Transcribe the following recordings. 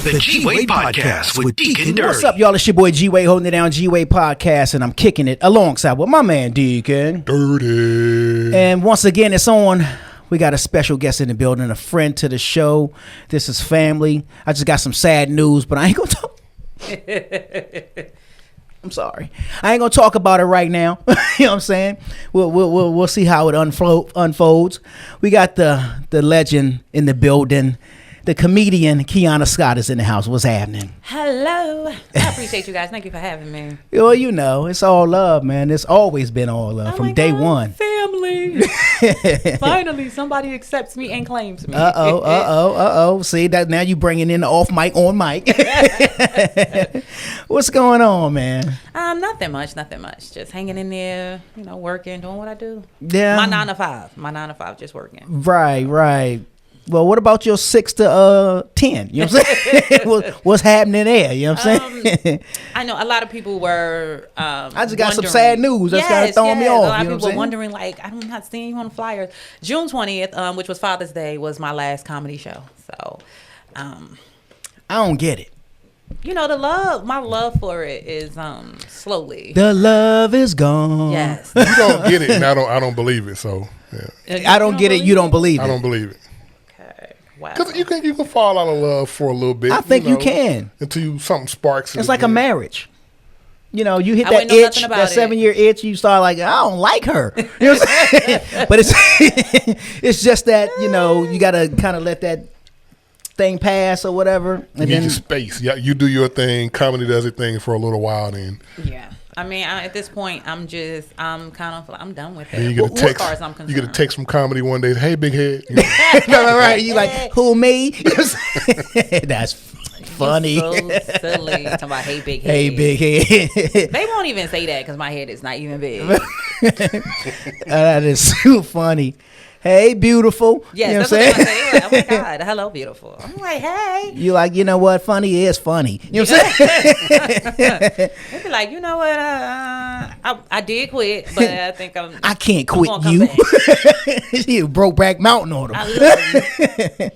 The G-Wade Podcast with Deacon Dirty. What's up, y'all? It's your boy G-Wade holding it down, G-Wade Podcast, and I'm kicking it alongside with my man Deacon Dirty. And once again, it's on. We got a special guest in the building, a friend to the show. This is family. I just got some sad news, but I ain't gonna talk. I'm sorry. I ain't gonna talk about it right now. You know what I'm saying? We'll see how it unfolds. We got the legend in the building. The comedian Keonna Scott is in the house. What's happening? Hello. I appreciate you guys. Thank you for having me. Well, you know, it's all love, man. It's always been all love from day one. Family. Finally, somebody accepts me and claims me. See that now? You bringing in the off mic on mic. What's going on, man? Nothing much. Just hanging in there, working, doing what I do. Yeah. My 9 to 5, just working. Right. Well, what about your 6 to 10? You know what I'm saying? What's happening there? You know what I'm saying? I know a lot of people were. I just got some sad news. That's kind of throwing me off. A lot of people were wondering, I'm not seeing you on the flyers. June 20th, which was Father's Day, was my last comedy show. So, I don't get it. My love for it is slowly. The love is gone. Yes. You don't get it, and I don't believe it. So, yeah. I don't get it. You don't believe it. I don't believe it. Wow. Because you can fall out of love for a little bit. I think you can until something sparks. It's like a marriage. You hit that itch, that 7-year itch. You start like, I don't like her. You know what I'm saying? But it's just that you gotta kind of let that thing pass or whatever. And you need your space. Yeah, you do your thing. Comedy does its thing for a little while. Then I mean, at this point, I'm done with it. And you get a text. As far as I'm concerned. You get a text from comedy one day. Hey, big head. Right. You like, who, me? That's funny. You're so silly. Talking about hey, big head. Hey, big head. They won't even say that because my head is not even big. That is so funny. Hey, beautiful. Yes, that's what I'm saying. Like, oh my God, hello, beautiful. I'm like, hey. You like, you know what? Funny is funny. You know what I'm saying? They be like, you know what? I did quit, but I think I can't quit you. You broke back mountain on them. I love you.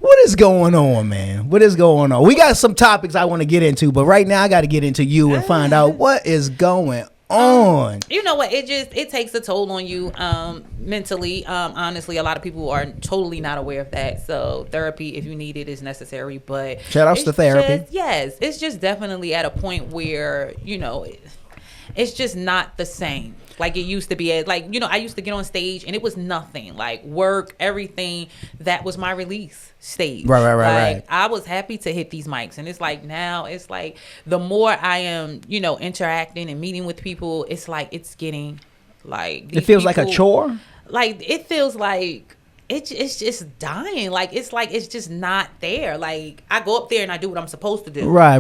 What is going on, man? What is going on? We got some topics I want to get into, but right now I got to get into you and find out what is going on. You know what? It takes a toll on you mentally. Honestly, a lot of people are totally not aware of that. So therapy, if you need it, is necessary. But shout outs to therapy. It's just definitely at a point where it's just not the same like it used to be. I used to get on stage and it was nothing. Like work, everything. That was my release stage. Right. I was happy to hit these mics, and it's like now it's like the more I am, interacting and meeting with people, it's like it's getting like it feels like a chore. Like it feels like it's just dying. Like it's just not there. Like I go up there and I do what I'm supposed to do. Right.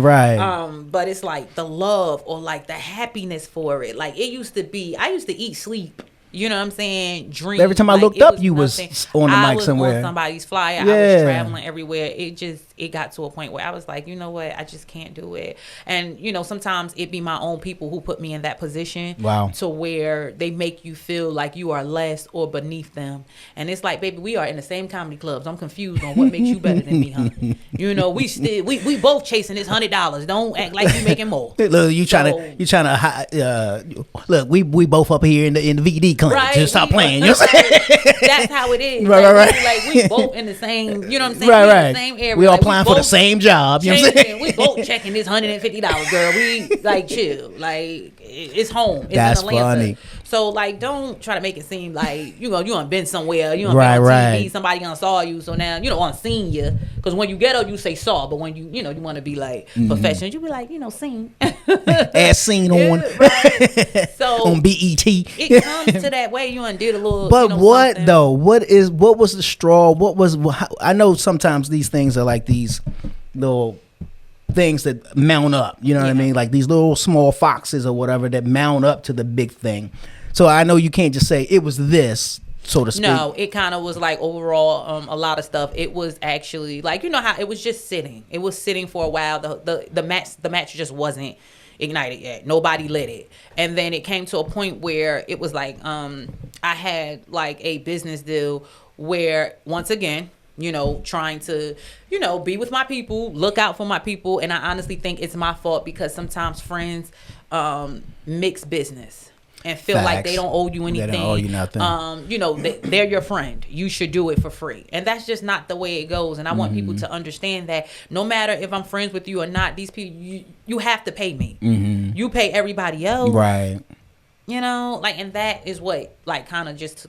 But it's like the love or like the happiness for it. Like it used to be. I used to eat, sleep. You know what I'm saying? Dream. Every time I looked up, you was on the mic somewhere. I was on somebody's flyer. I was traveling everywhere. It got to a point where I was like, you know what? I just can't do it. And, sometimes it be my own people who put me in that position. Wow. To where they make you feel like you are less or beneath them. And it's like, baby, we are in the same comedy clubs. I'm confused on what makes you better than me, honey. We both chasing this $100. Don't act like you making more. Look, you trying to look, we both up here in the VD clinic. Right. Just stop playing. You know what I'm saying? That's how it is. Right. Like we both in the same, you know what I'm saying? Right. In the same area. We all applying for the same job. You know what I'm saying? We both checking this $150, girl. We chill. Like it's home. It's That's in Atlanta. funny. So don't try to make it seem like you done been somewhere. You done been on TV. Somebody done saw you. So now on seen you. Because when you get up, you say saw. But when you want to be like professional, you be like seen. As seen on. Right. So on BET. It comes to that way. You done did a little. But what something. though? What was the straw? I know sometimes these things are like these little things that mount up. You know what I mean? Like these little small foxes or whatever that mount up to the big thing. So I know you can't just say it was this, so to speak. No, it kind of was like overall a lot of stuff. It was actually like how it was just sitting. It was sitting for a while. The match just wasn't ignited yet. Nobody lit it. And then it came to a point where it was like I had like a business deal where once again trying to, be with my people, look out for my people. And I honestly think it's my fault because sometimes friends mix business and feel like they don't owe you anything. They don't owe you nothing. They're your friend. You should do it for free. And that's just not the way it goes. And I want people to understand that no matter if I'm friends with you or not, these people, you have to pay me. Mm-hmm. You pay everybody else. Right. And that is what, kind of just...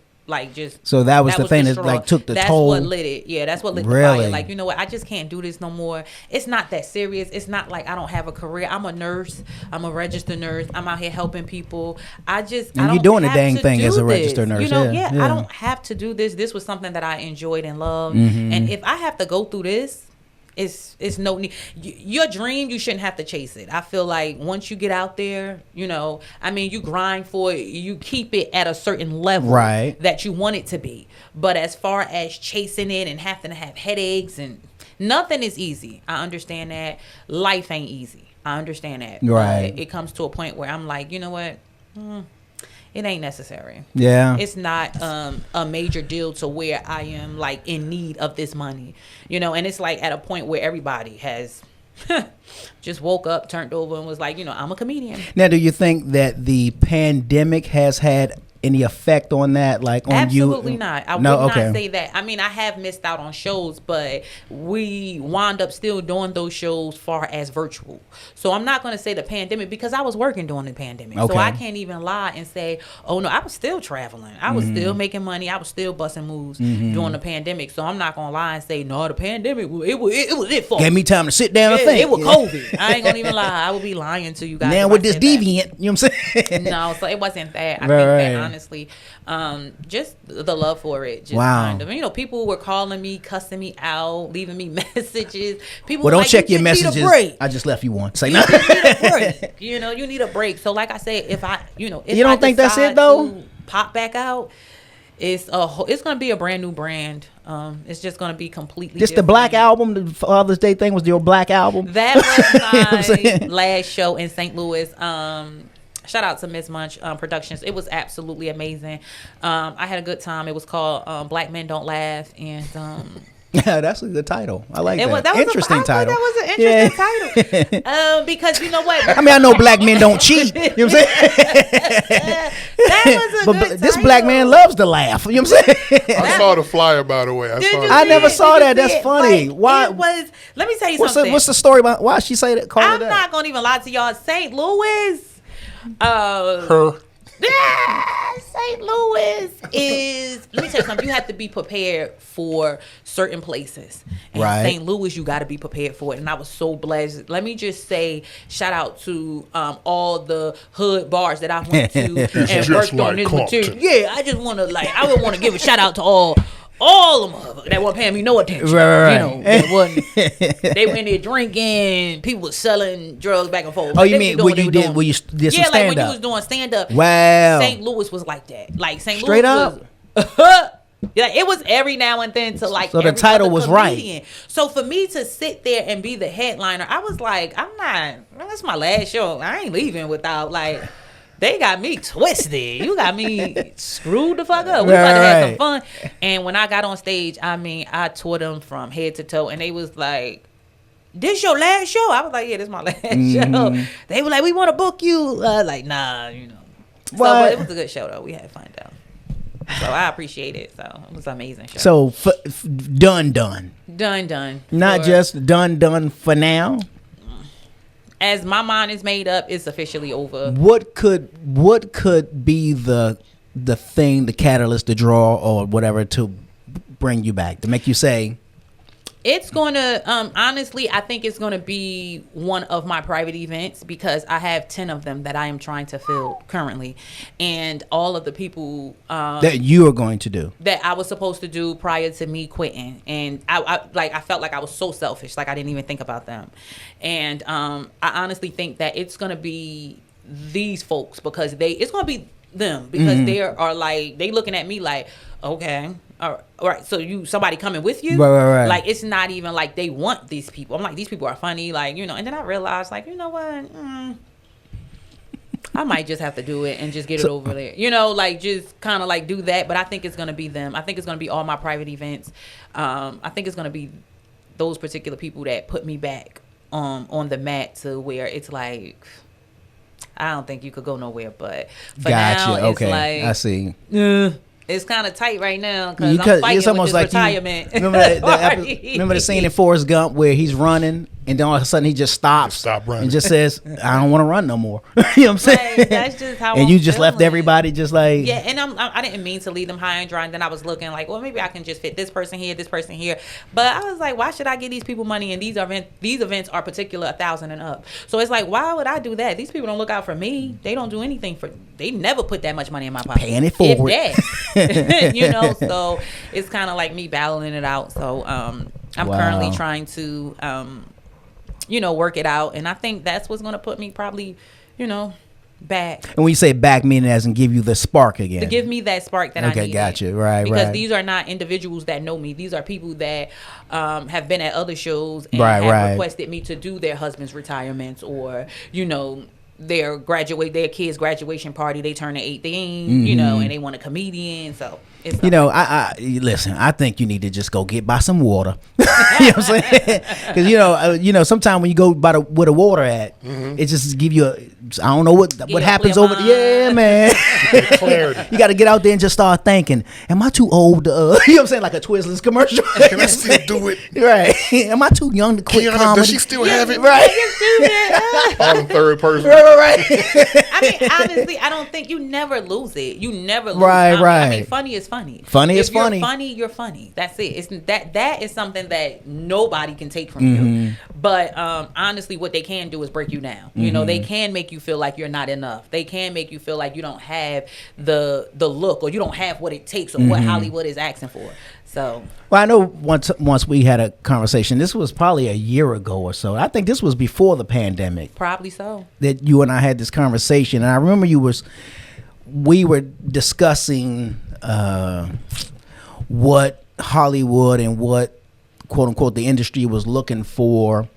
So that was the thing that took the toll. That's what lit it. Yeah, that's what lit the fire. Like, you know what? I just can't do this no more. It's not that serious. It's not like I don't have a career. I'm a nurse. I'm a registered nurse. I'm out here helping people. I don't you're doing the dang thing as a registered nurse. I don't have to do this. This was something that I enjoyed and loved. Mm-hmm. And if I have to go through this, it's no need. Your dream, you shouldn't have to chase it. I feel like once you get out there, you grind for it. You keep it at a certain level that you want it to be. But as far as chasing it and having to have headaches and nothing is easy. I understand that. Life ain't easy. I understand that. Right. But it comes to a point where I'm like, you know what? It ain't necessary. Yeah. It's not a major deal to where I am like in need of this money. And it's like at a point where everybody has just woke up, turned over and was like, I'm a comedian. Now, do you think that the pandemic has had any effect on that, like on Absolutely you? not. I would not say that. I mean, I have missed out on shows, but we wound up still doing those shows far as virtual. So I'm not going to say the pandemic because I was working during the pandemic. Okay. So I can't even lie and say, oh no, I was still traveling. I was still making money. I was still busting moves during the pandemic. So I'm not going to lie and say, no, the pandemic, it was it for gave me time to sit down and think. It was COVID. I ain't going to even lie. I would be lying to you guys. Now with this deviant, you know what I'm saying? No, so it wasn't that. I think that honestly, just the love for it. Just kind of, people were calling me, cussing me out, leaving me messages. People don't like, check your messages. I just left you one. Say no. You need a break. You need a break. So like I said, if you don't think that's it though, pop back out. It's going to be a brand new brand. It's just going to be completely different. The Black album, the Father's Day thing was your Black album. That was my last show in St. Louis. Shout out to Miss Munch Productions. It was absolutely amazing. I had a good time. It was called Black Men Don't Laugh. And yeah, that's a good title. I like that. That was interesting title. That was an interesting title. Because you know what? I mean, I know black men don't cheat. You know what I'm saying? That was a good title. This black man loves to laugh. You know what I'm saying? I saw the flyer, by the way. I never saw that. That's funny. Why? Let me tell you something. What's the story about why she say that? I'm not going to even lie to y'all. St. Louis. St. Louis is, let me tell you something, you have to be prepared for certain places. And St. Louis, you got to be prepared for it. And I was so blessed. Let me just say, shout out to all the hood bars that I went to and worked on this material. Yeah, I just want to I would want to give a shout out to all them motherfuckers that weren't paying me no attention. Right. They went in there drinking. People was selling drugs back and forth. Oh, you mean when you did some stand-up? Yeah, like when you was doing stand-up. Wow. St. Louis was like that. Like St. Straight Louis up? was... it was every now and then to so the title was comedian. Right. So for me to sit there and be the headliner, I was like, that's my last show. I ain't leaving without they got me twisted. You got me screwed the fuck up. We about to have some fun. And when I got on stage, I tore them from head to toe. And they was like, this your last show? I was like, yeah, this is my last show. They were like, we want to book you. Nah, So, but it was a good show, though. We had fun, though. So I appreciate it. So it was an amazing show. So done. Not just done for now. As my mind is made up, it's officially over. What could be the thing, the catalyst, the draw, or whatever to bring you back, to make you say? It's going to, honestly, I think it's going to be one of my private events because I have 10 of them that I am trying to fill currently. And all of the people that you are going to do, that I was supposed to do prior to me quitting. And I felt like I was so selfish. Like I didn't even think about them. And I honestly think that it's going to be these folks because it's going to be them because they are they looking at me like, okay. All right, so somebody coming with you? Right. Like, it's not even like they want these people. I'm like, these people are funny, and then I realized, you know what? I I might just have to do it and just get it over there. You know, like just kind of like do that. But I think it's gonna be them. I think it's gonna be all my private events. I think it's gonna be those particular people that put me back on the mat to where it's like, I don't think you could go nowhere. But for now, it's like, I see. It's kind of tight right now because I'm fighting it's almost with this like retirement. Remember the scene in Forrest Gump where he's running and then all of a sudden he just stops Stop running. and just says, "I don't want to run no more." You know what I'm saying? Right, that's just how. And I'm you just left feeling. everybody just like, Yeah, and I didn't mean to leave them high and dry. And then I was looking like, well, maybe I can just fit this person here, but I was like, why should I give these people money? And these events are particular 1,000 and up. So it's like, why would I do that? These people don't look out for me. They don't do anything for. They never put that much money in my pocket. paying it forward. You know, so it's kind of like me battling it out. So I'm currently trying to work it out, and I think that's what's going to put me probably back. And when you say back, meaning as in give you the spark again, to give me that spark that I need. Okay, gotcha. Right, because these are not individuals that know me. These are people that have been at other shows and have requested me to do their husband's retirements or their kids' graduation party. They turn 18, and they want a comedian. So it's I listen. I think you need to just go get by some water. You know what I'm saying? Because sometimes when you go by where the water at, it just give you I don't know what happens over there. Yeah, man. Clarity. You got to get out there and just start thinking, am I too old? You know what I'm saying? Like a Twizzlers commercial. Can I still do it? Right. Am I too young to quit Keonna, comedy? does she still have it? Right. All in third person. Right. I mean, honestly, I don't think you never lose it. You never lose. Right. I mean, funny is funny. Funny if is funny. You're funny. You're funny. That's it. It's that is something that nobody can take from you. But honestly, what they can do is break you down. They can make you feel like you're not enough. They can make you feel like you don't have the look or you don't have what it takes or what Hollywood is asking for. So, well, I know once we had a conversation. This was probably a year ago or so. I think this was before the pandemic. Probably so. That you and I had this conversation, and I remember we were discussing what Hollywood and what quote unquote the industry was looking for,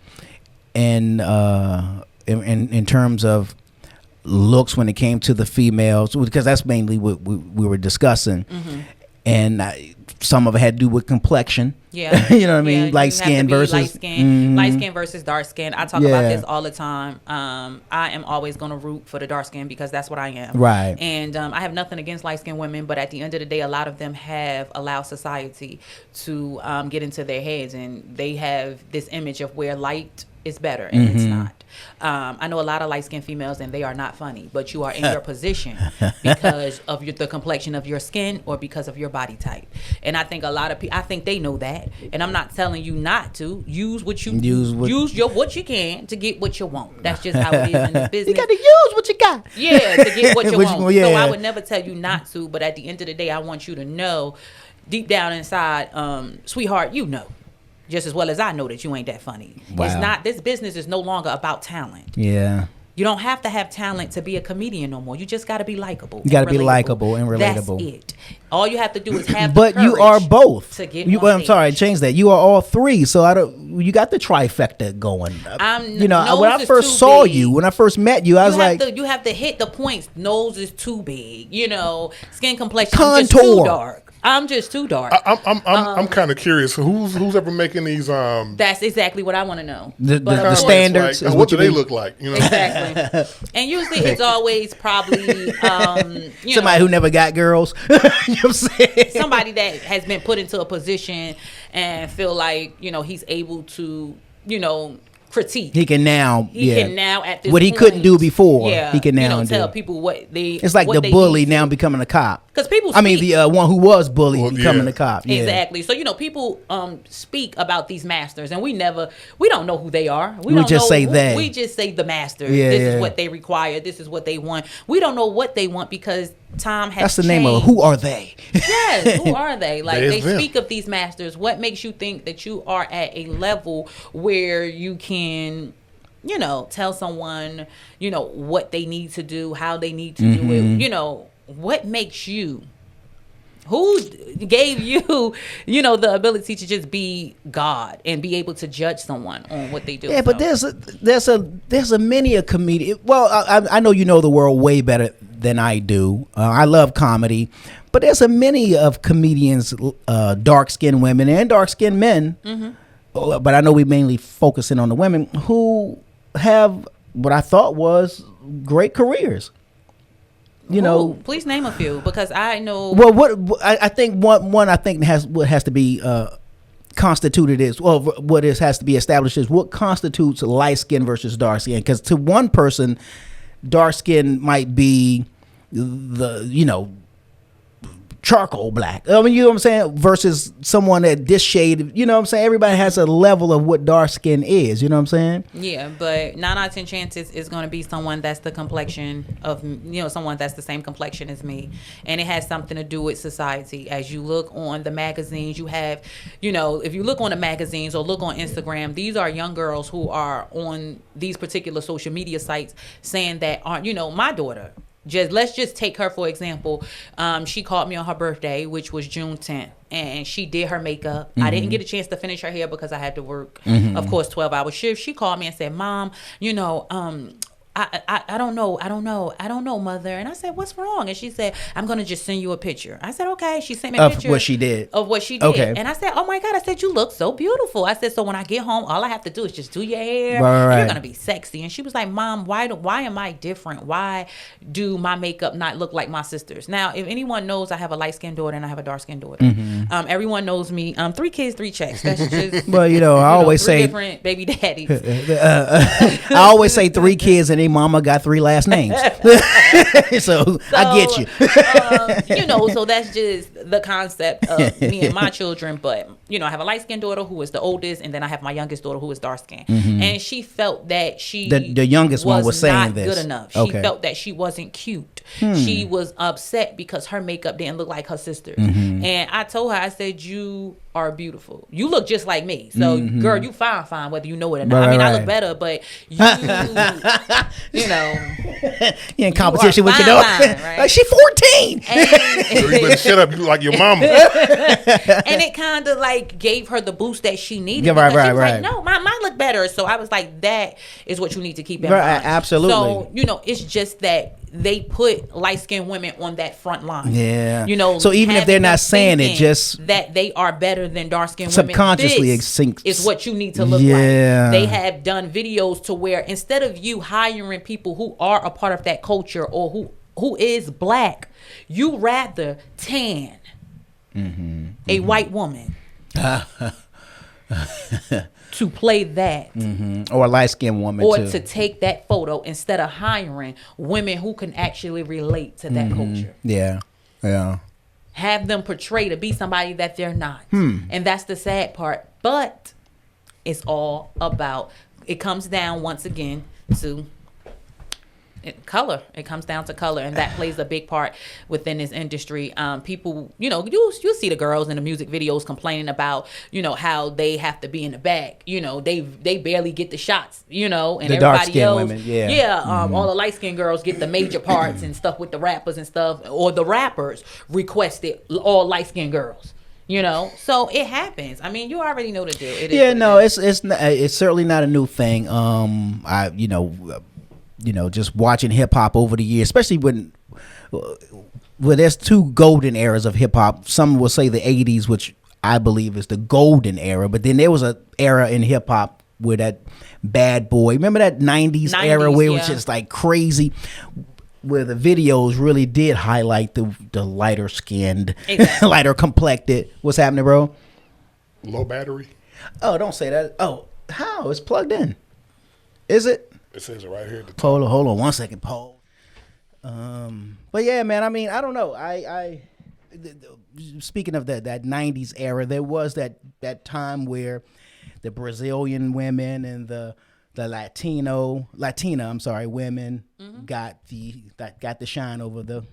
in terms of looks when it came to the females, because that's mainly what we were discussing. And some of it had to do with complexion. Yeah. You know what I mean? Light skin versus light skin versus dark skin. I talk about this all the time. I am always going to root for the dark skin because that's what I am. Right. And I have nothing against light skinned women, but at the end of the day, a lot of them have allowed society to get into their heads, and they have this image of where light is better, and it's not. I know a lot of light-skinned females, and they are not funny, but you are in your position because of the complexion of your skin or because of your body type. And I think a lot of people, I think they know that. And I'm not telling you not to use what you what you can to get what you want. That's just how it is in this business. You got to use what you got. Yeah, to get what you want. Yeah. So I would never tell you not to, but at the end of the day, I want you to know, deep down inside, sweetheart, just as well as I know that you ain't that funny. Wow. It's not. This business is no longer about talent. Yeah. You don't have to have talent to be a comedian no more. You just got to be likable. You got to be likable and relatable. That's it. All you have to do is have. But the you are both. To get I'm sorry, change that. You are all three. So you got the trifecta going. When I first saw you, when I first met you, I was like, you have to hit the points. Nose is too big. Skin complexion contour. Just too dark. I'm just too dark. I'm kind of curious. Who's ever making these? That's exactly what I want to know. The standards. Like, what do they look like? Exactly. And usually it's always probably somebody who never got girls. You know what I'm saying? Somebody that has been put into a position and feel like he's able to critique. He can now at this what he point, couldn't do before. Yeah, he can now tell do. people what they. It's like the bully now becoming a cop. Because people, the one who was bullied becoming a cop. Yeah. Exactly. So people speak about these masters, and we don't know who they are. We just say they. We just say the master. Yeah, this is what they require. This is what they want. We don't know what they want because time has. That's the changed. name of it. Who are they? Yes, who are they? Like they them. speak of these masters. What makes you think that you are at a level where you can, tell someone, what they need to do, how they need to do it. What makes you Who gave you, the ability to just be God and be able to judge someone on what they do? Yeah, but there's a many a comedian. Well, I know you know the world way better than I do. I love comedy, but there's a many of comedians, dark skinned women and dark skinned men. But I know we mainly focusing on the women who have what I thought was great careers. Please name a few, because I know. Well, I think one I think has to be constituted is, has to be established is what constitutes light skin versus dark skin. Because to one person, dark skin might be the charcoal black. I mean, you know what I'm saying? Versus someone that this shade, you know what I'm saying? Everybody has a level of what dark skin is, you know what I'm saying? Yeah, but 9 out of 10 chances is going to be someone that's the complexion of, someone that's the same complexion as me. And it has something to do with society. As you look on the magazines, you have, if you look on the magazines or look on Instagram, these are young girls who are on these particular social media sites saying that aren't, my daughter. Let's just take her for example. She called me on her birthday, which was June 10th, and she did her makeup. I didn't get a chance to finish her hair because I had to work, of course, 12-hour shift. She called me and said, "Mom, I don't know, mother." And I said, "What's wrong?" And she said, "I'm gonna just send you a picture." I said, "Okay." She sent me a picture of what she did. Okay. And I said, "Oh my God," I said, "You look so beautiful." I said, "So when I get home, all I have to do is just do your hair. Right. You're gonna be sexy." And she was like, "Mom, why am I different? Why do my makeup not look like my sister's?" Now, if anyone knows, I have a light skinned daughter and I have a dark skinned daughter. Everyone knows me. 3 kids, 3 checks. That's just well, I always 3 say different baby daddies. I always say 3 kids and their mama got 3 last names. so I get you. So that's just the concept of me and my children. But I have a light skinned daughter who is the oldest, and then I have my youngest daughter who is dark skinned. And she felt that the youngest one was saying not good enough. She felt that she wasn't cute. She was upset because her makeup didn't look like her sister's. And I told her, I said, "You are beautiful. You look just like me. So, girl, you fine, whether you know it or not." Right, I look better, but you you're in competition with your daughter. Right? Like, she 14. You better shut up. You look like your mama. And it kind of like gave her the boost that she needed. Yeah, right. Like, no, mine look better. So I was like, that is what you need to keep in mind. Absolutely. So, it's just that they put light-skinned women on that front line. Yeah. So even if they're not saying it, just that they are better than dark-skinned women, subconsciously is what you need to look like. They have done videos to where instead of you hiring people who are a part of that culture or who is black, you rather tan a white woman to play that, or a light-skinned woman, or too, to take that photo instead of hiring women who can actually relate to that culture. Yeah. Have them portray to be somebody that they're not, and that's the sad part. But it's all about. It comes down once again to color. It comes down to color, and that plays a big part within this industry. People, you'll see the girls in the music videos complaining about, how they have to be in the back. They barely get the shots. And the everybody else, women, all the light skinned girls get the major parts and stuff with the rappers and stuff, or the rappers requested all light skinned girls. So it happens. I mean, you already know the deal. It's certainly not a new thing. Just watching hip hop over the years, especially when there's 2 golden eras of hip hop. Some will say the 80s, which I believe is the golden era, but then there was an era in hip hop where that Bad Boy, remember that 90s era where it was just like crazy, where the videos really did highlight the lighter skinned, lighter complected. What's happening, bro? Low battery. Oh, don't say that. Oh, how? It's plugged in. Is it? It says it right here. Hold on 1 second, Paul. But yeah, man. I mean, I don't know. Speaking of that 90s era, there was that time where the Brazilian women and the Latina women got the shine over the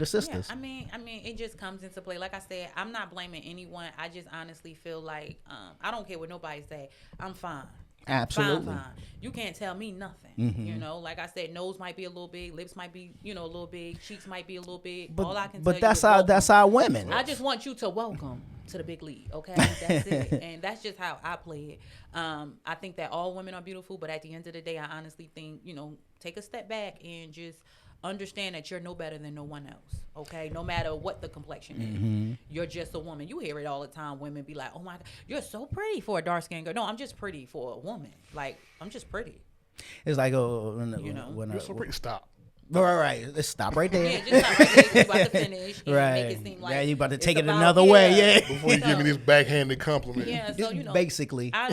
sisters. Yeah, I mean, it just comes into play. Like I said, I'm not blaming anyone. I just honestly feel like I don't care what nobody say. I'm fine. Absolutely. Fine. You can't tell me nothing. You know, like I said, nose might be a little big, lips might be, a little big, cheeks might be a little big. But, all I can but tell that's you is our welcome. that's our women. I just want you to welcome to the big league, okay? That's it. And that's just how I play it. I think that all women are beautiful, but at the end of the day, I honestly think, take a step back and just understand that you're no better than no one else, okay? No matter what the complexion is. You're just a woman. You hear it all the time. Women be like, oh my God, you're so pretty for a dark-skinned girl. No, I'm just pretty for a woman. Like, I'm just pretty. It's like, You're so pretty. Stop. Right. Let's stop right there. Yeah, just stop right there. You about to finish and Right. make it seem like now you about to it's take it about- another way. Yeah. Before you give me this backhanded compliment. Yeah, so Basically. I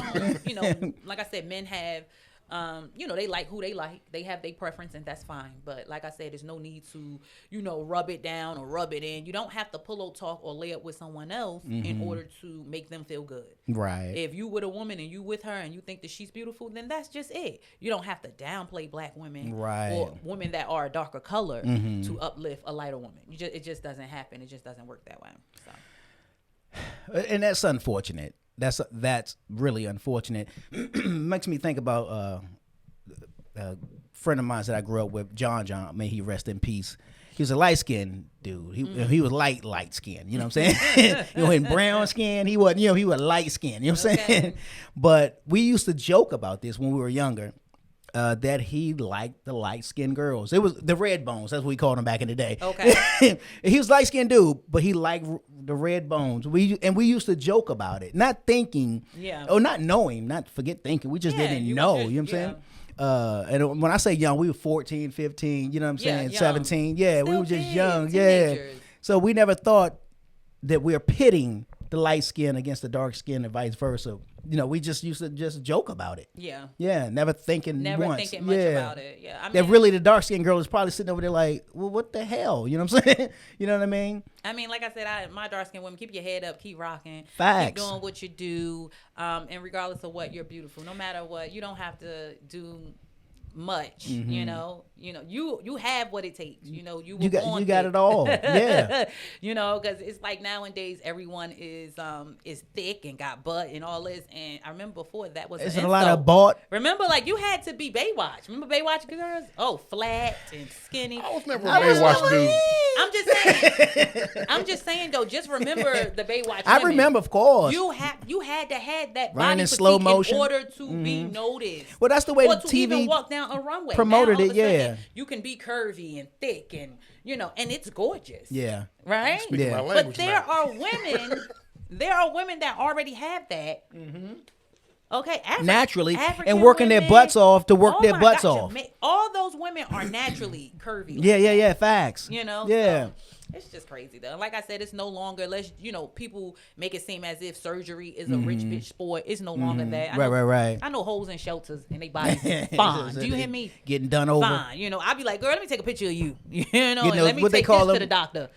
don't, like I said, men have, they like who they like. They have their preference, and that's fine. But like I said, there's no need to, rub it down or rub it in. You don't have to pillow talk or lay up with someone else in order to make them feel good. Right. If you with a woman and you with her and you think that she's beautiful, then that's just it. You don't have to downplay black women or women that are a darker color to uplift a lighter woman. It just doesn't happen. It just doesn't work that way. So. And that's unfortunate. That's really unfortunate. Makes me think about a friend of mine that I grew up with, John. May he rest in peace. He was a light skinned dude. He was light skinned. You know what I'm saying? In brown skin, he wasn't. He was light skinned. You know what I'm saying? But we used to joke about this when we were younger. That he liked the light skinned girls. It was the red bones. That's what we called them back in the day. Okay. He was a light skinned dude, but he liked the red bones. We used to joke about it, not thinking, or not knowing, not forget thinking. We just didn't know. You know what I'm saying? And when I say young, we were 14, 15. You know what I'm saying? Young. 17. Yeah, Still we were just kids, young. teenagers. Yeah. So we never thought that we're pitting the light skin against the dark skin and vice versa. We just used to just joke about it. Yeah. Yeah, never thinking Never once. thinking much about it. Yeah. I mean, that really the dark skinned girl is probably sitting over there like, well, what the hell? You know what I'm saying? You know what I mean? I mean, like I said, my dark skinned women, keep your head up, keep rocking. Facts. Keep doing what you do. And regardless of what, you're beautiful. No matter what, you don't have to do much. You have what it takes. You got it all. Yeah. Because it's like nowadays everyone is thick and got butt and all this. And I remember before that was There's a lot of butt. Remember, like you had to be Baywatch. Remember Baywatch girls? Oh, flat and skinny. I was never a Baywatch dude. I'm just saying though. Just remember the Baywatch. I remember, of course. You had to have that Running body in slow motion in order to be noticed. Well, that's the way or the to TV even walk down a runway. promoted now, all it. of a sudden, Yeah. You can be curvy and thick and and it's gorgeous. Yeah. Right. Speaking my But language there now. are women. There are women that already have that. Okay, Naturally, African and working their women- butts off to work Oh their my butts gosh, off. all those women are naturally curvy. Yeah. Facts. Yeah. Yeah. So it's just crazy though. Like I said, it's no longer people make it seem as if surgery is a rich bitch sport. It's no longer that. I know, Right. I know hoes in shelters and they bodies fine. Do you hear me? Getting done over. Fine. I'd be like, girl, let me take a picture of you. those- Let me what they take call this to them? the doctor.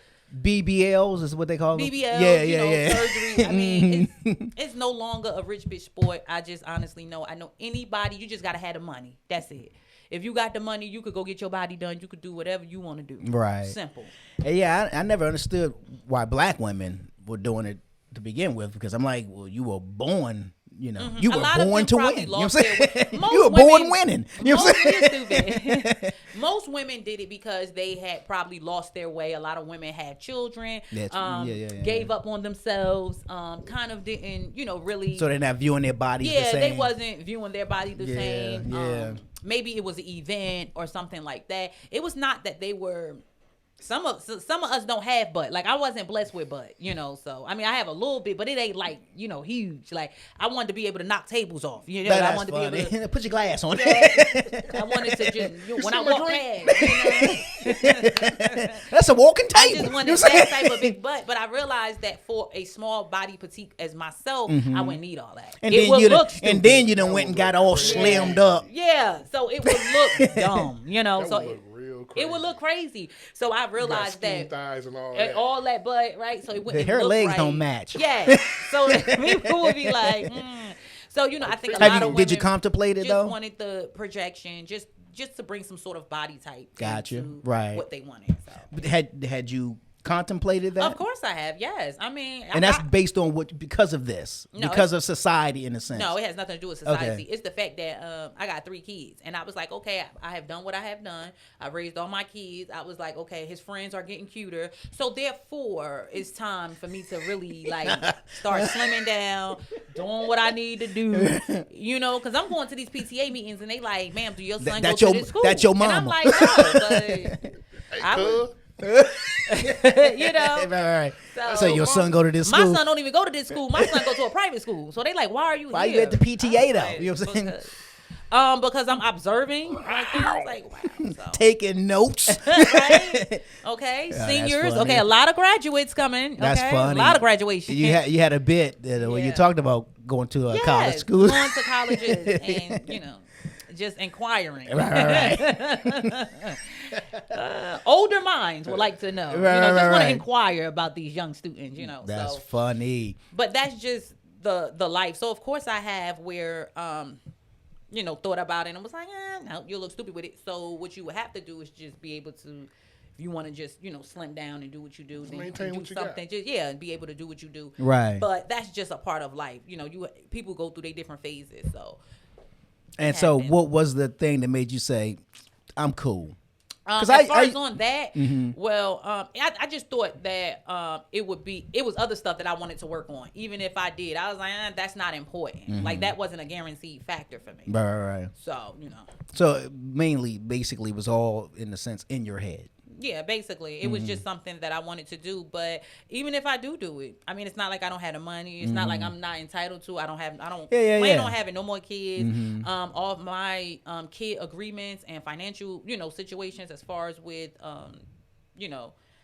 BBLs is what they call them. BBL, Yeah. surgery. I mean, it's no longer a rich bitch sport. I just honestly know. I know anybody. You just gotta have the money. That's it. If you got the money, you could go get your body done. You could do whatever you want to do. Right. Simple. And yeah, I never understood why black women were doing it to begin with, because I'm like, well, you were born. You A were lot of born them to probably win. You know what I'm lost saying? their way. You were Most born women- winning. You know what I'm saying? You're stupid. Most women did it because they had probably lost their way. A lot of women had children, gave up on themselves, kind of didn't, really. So they're not viewing their bodies the same. They wasn't viewing their body the same. Yeah. Maybe it was an event or something like that. It was not that they were. Some of us don't have butt. Like I wasn't blessed with butt, so I mean I have a little bit, but it ain't like huge. Like I wanted to be able to knock tables off. I That's wanted funny. to be able to Put your glass on. I wanted to just when I walk past. That's a walking I table. just wanted You know what I'm that saying? type of big butt, but I realized that for a small body petite as myself, I wouldn't need all that. And It then would you look stupid. and then you done went and got all slimmed up. Yeah, so it would look dumb, That So would look real crazy. it would look crazy. So I realized skinny that thighs and all that. butt, right? So it wouldn't Her look legs right. don't match. Yeah. So people would be like, So I think a lot of women Did you contemplate it just though? wanted the projection, just to bring some sort of body type Gotcha. into Right. what they wanted. So. Had you contemplated that? Of course I have. Yes. I mean, And that's based on because of this, because of society in a sense. No, it has nothing to do with society. Okay. It's the fact that I got 3 kids, and I was like, okay, I have done what I have done. I raised all my kids. I was like, okay, his friends are getting cuter, so therefore, it's time for me to really like start slimming down, doing what I need to do. You know, because I'm going to these PTA meetings, and they like, ma'am, do your son go to this school? That's your mama. And I'm like, no, but I would. You know, right. So your son go to this my school? My son don't even go to this school. My son go to a private school. So they like, why are you Why here? you at the PTA though? You know what I'm saying? Because I'm observing. Like, wow. So. Taking notes. Right? Okay. Yeah, Seniors. Okay. A lot of graduates coming. Okay? That's funny. A lot of graduation. You had a bit when you talked about going to a college school. Going to colleges and, you know, just inquiring. Right. Older minds would like to know. Just want to inquire about these young students, you know. That's funny. But that's just the life. So of course I have where thought about it and was like, no, you look stupid with it. So what you would have to do is just be able to, if you want to just, slim down and do what you do, then you can do something. And be able to do what you do. Right. But that's just a part of life. People go through their different phases. So. And so what was the thing that made you say, I'm cool? As far as on that, well, I just thought that it was other stuff that I wanted to work on. Even if I did, I was like, that's not important. Like that wasn't a guaranteed factor for me. Right. So, So basically, it was all in the sense in your head. Yeah, basically. It was just something that I wanted to do. But even if I do it, I mean, it's not like I don't have the money. It's not like I'm not entitled to. I don't plan on having no more kids. All of my kid agreements and financial, situations as far as with,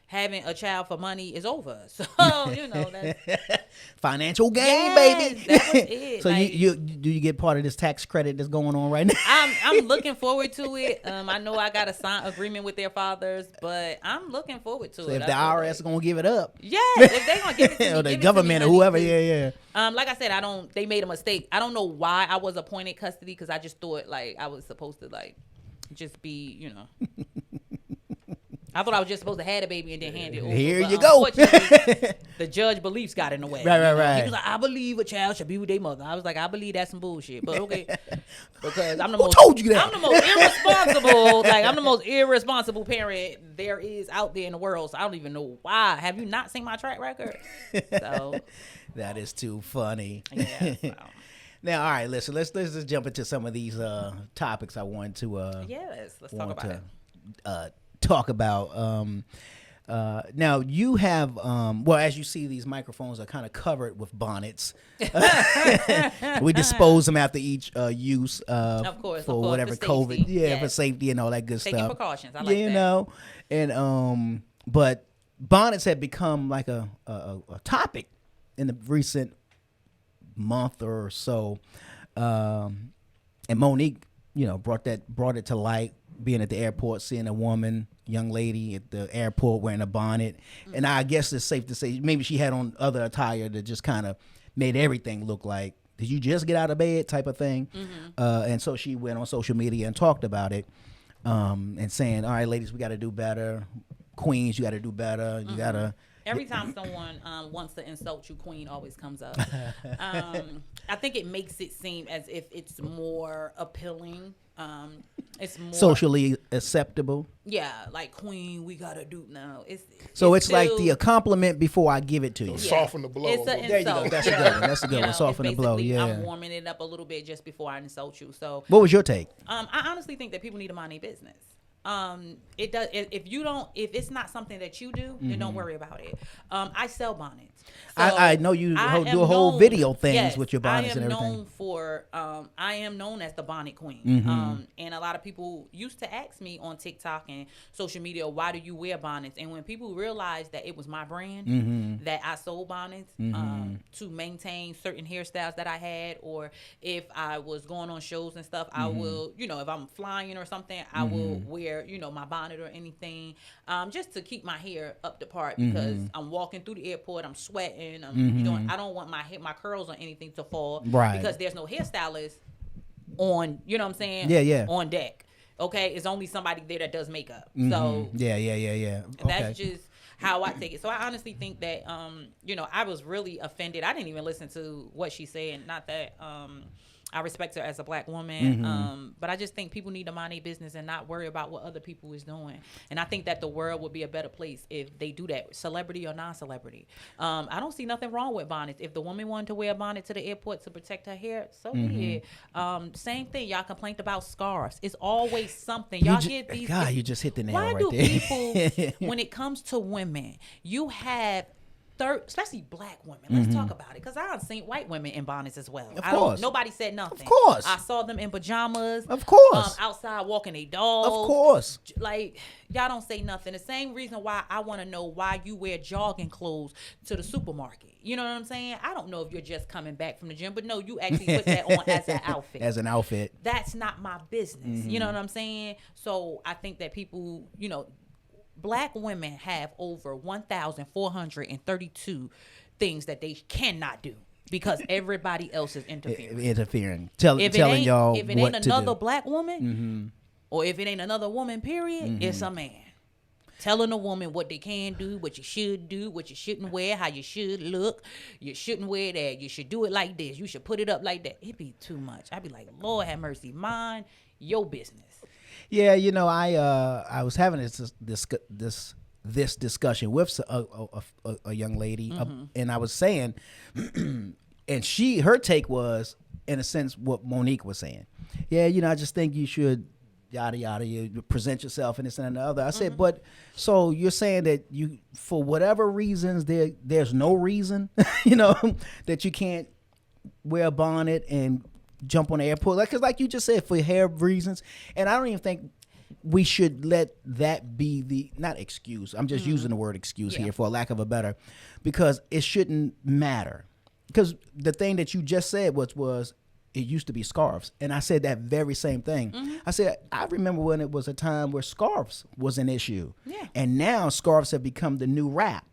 having a child for money is over. So, that's financial gain, baby. That was it. So you do you get part of this tax credit that's going on right now? I'm looking forward to it. I know I got a signed agreement with their fathers, but I'm looking forward to it. If the IRS is gonna give it up, if they gonna give it to me, or the government or whoever, like I said, they made a mistake. I don't know why I was appointed custody because I just thought like I was supposed to like just be, I thought I was just supposed to have the baby and then hand it over. Here you go. The judge beliefs got in the way. Right. He was like, I believe a child should be with their mother. I was like, I believe that's some bullshit. But okay. Because I'm the most told you that? I'm the most irresponsible, I'm the most irresponsible parent there is out there in the world. So I don't even know why. Have you not seen my track record? So that is too funny. Yeah. So. Now, all right, listen, let's just jump into some of these topics I wanted to let's talk about it. Talk about now you have as you see, these microphones are kind of covered with bonnets. We dispose them after each use of course, for whatever for COVID for safety and all that good Taking stuff. Precautions. I like that. And but bonnets have become like a topic in the recent month or so, and Monique brought it to light, being at the airport, seeing a young lady at the airport wearing a bonnet. And I guess it's safe to say maybe she had on other attire that just kind of made everything look like, did you just get out of bed type of thing? And so she went on social media and talked about it, and saying, all right, ladies, we got to do better. Queens, you got to do better. You got to. Every time someone wants to insult you, queen always comes up. I think it makes it seem as if it's more appealing. It's more socially acceptable. Yeah, like queen, we gotta do now. It's like the compliment before I give it to you. Soften the blow. It's there you go. That's a good one. That's a good one. Soften the blow. Yeah. I'm warming it up a little bit just before I insult you. So what was your take? I honestly think that people need to mind their business. It does. If it's not something that you do, then don't worry about it. I sell bonnets. So I know you do a whole video things with your bonnets and everything. I am known as the bonnet queen. And a lot of people used to ask me on TikTok and social media, why do you wear bonnets? And when people realized that it was my brand, that I sold bonnets to maintain certain hairstyles that I had, or if I was going on shows and stuff, I will, if I'm flying or something, I will wear, my bonnet or anything, just to keep my hair up to par, because I'm walking through the airport, I'm sweating, I don't want my curls or anything to fall, because there's no hairstylist on, on deck. Okay, it's only somebody there that does makeup. So yeah. Okay. That's just, how I take it. So I honestly think that, I was really offended. I didn't even listen to what she said. Not that I respect her as a black woman, but I just think people need to mind their business and not worry about what other people is doing. And I think that the world would be a better place if they do that, celebrity or non-celebrity. I don't see nothing wrong with bonnets. If the woman wanted to wear a bonnet to the airport to protect her hair, so be it. Same thing. Y'all complained about scarves. It's always something. Y'all get these. God, you just hit the nail why right do there. people, when it comes to women, you have especially black women. Let's talk about it, because I've seen white women in bonnets as well. Of course. Nobody said nothing. Of course. I saw them in pajamas. Of course. Outside walking their dogs. Of course. Like, y'all don't say nothing. The same reason why I want to know why you wear jogging clothes to the supermarket. You know what I'm saying? I don't know if you're just coming back from the gym, but no, you actually put that on as an outfit. As an outfit. That's not my business. You know what I'm saying? So I think that people, black women have over 1,432 things that they cannot do because everybody else is interfering. Telling y'all if it what ain't to another do. black woman, or if it ain't another woman, period, it's a man telling a woman what they can do, what you should do, what you shouldn't wear, how you should look. You shouldn't wear that. You should do it like this. You should put it up like that. It'd be too much. I'd be like, Lord have mercy, mind your business. Yeah, I was having this discussion with a young lady, and I was saying, and her take was, in a sense, what Monique was saying. Yeah, I just think you should yada yada. You present yourself and this and the other. I said, but so you're saying that you, for whatever reasons, there's no reason, that you can't wear a bonnet and jump on the airport, because like you just said, for hair reasons. And I don't even think we should let that be the, not excuse, I'm just using the word excuse here for lack of a better, because it shouldn't matter. Because the thing that you just said was it used to be scarves, and I said that very same thing. I said, I remember when it was a time where scarves was an issue, and now scarves have become the new rap.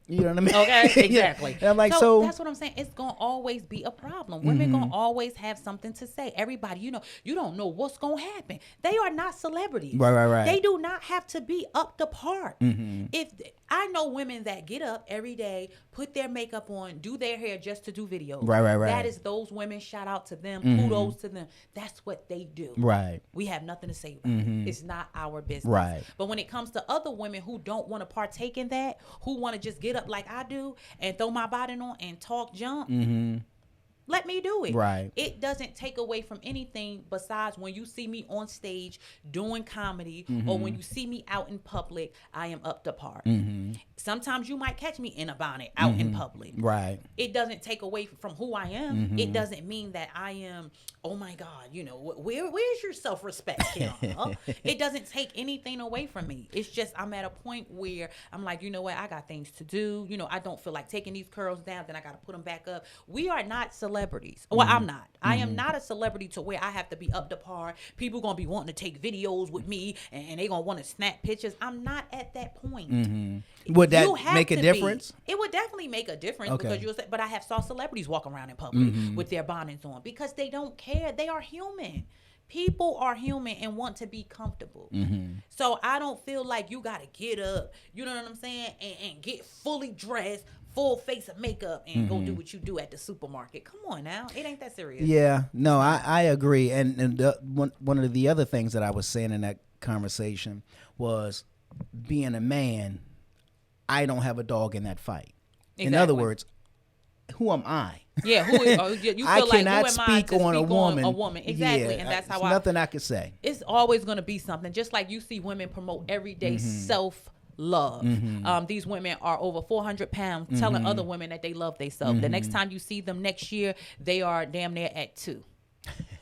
You know what I mean? Okay, exactly. And I'm like, so that's what I'm saying. It's gonna always be a problem. Women gonna always have something to say. Everybody, you don't know what's gonna happen. They are not celebrities. Right. They do not have to be up to par. If I know women that get up every day, put their makeup on, do their hair just to do videos. Right. That is those women. Shout out to them. Kudos to them. That's what they do. Right. We have nothing to say about it. It's not our business. Right. But when it comes to other women who don't want to partake in that, who want to just get up like I do and throw my body on and talk junk, let me do it. Right. It doesn't take away from anything besides when you see me on stage doing comedy or when you see me out in public, I am up to par. Sometimes you might catch me in a bonnet out in public. Right. It doesn't take away from who I am. It doesn't mean that I am, oh my God, where's your self-respect, Keonna? It doesn't take anything away from me. It's just I'm at a point where I'm like, you know what, I got things to do. I don't feel like taking these curls down, then I got to put them back up. We are not celebrities. Well, I'm not. I am not a celebrity to where I have to be up to par. People going to be wanting to take videos with me and they going to want to snap pictures. I'm not at that point. Would that make a difference? It would definitely make a difference Okay. because but I have saw celebrities walk around in public with their bonnets on because they don't care. They are human. People are human and want to be comfortable. So I don't feel like you got to get up, you know what I'm saying, and get fully dressed, full face of makeup, and go do what you do at the supermarket. Come on now. It ain't that serious. Yeah, no, I agree. And one of the other things that I was saying in that conversation was, being a man, I don't have a dog in that fight. Exactly. In other words, who am I? Yeah, you feel I like cannot who am I speak to on a woman. a woman. Exactly, Yeah, and that's how there's nothing I could say. It's always going to be something. Just like you see women promote everyday self-love. These women are over 400 pounds telling other women that they love themselves. The next time you see them next year, they are damn near at 2.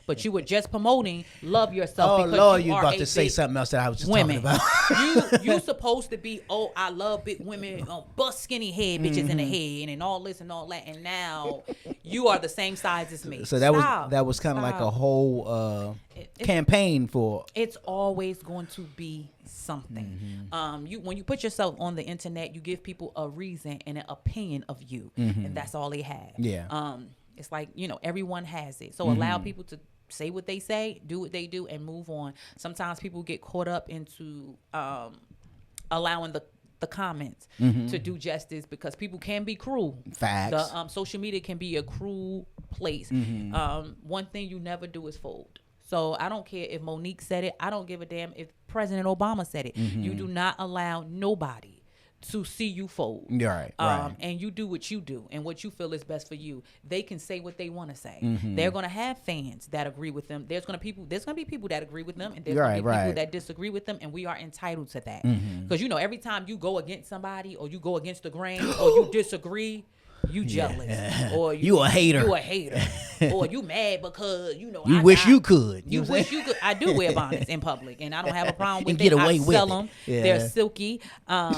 But you were just promoting love yourself. Oh, because Lord, you you are about a to say big something else that I was just women. talking about. you supposed to be, I love big women, bust skinny head bitches in the head and all this and all that. And now you are the same size as me. So that was kind of like a whole campaign for. It's always going to be something. When you put yourself on the internet, you give people a reason and an opinion of you, and that's all they have. Yeah. It's like, everyone has it. So allow people to say what they say, do what they do, and move on. Sometimes people get caught up into allowing the the comments to do justice, because people can be cruel. Facts. The social media can be a cruel place. One thing you never do is fold. So I don't care if Monique said it. I don't give a damn if President Obama said it. You do not allow nobody to see you fold. Right. And you do what you do and what you feel is best for you. They can say what they want to say. They're going to have fans that agree with them. There's going to be people that agree with them, and there's going to be people that disagree with them, and we are entitled to that. Because every time you go against somebody, or you go against the grain, or you disagree, you jealous, or you a hater. You a hater, or you mad because you wish you could. You wish you could. I do wear bonnets in public, and I don't have a problem with and it. Get away I with sell it. them. Yeah. They're silky.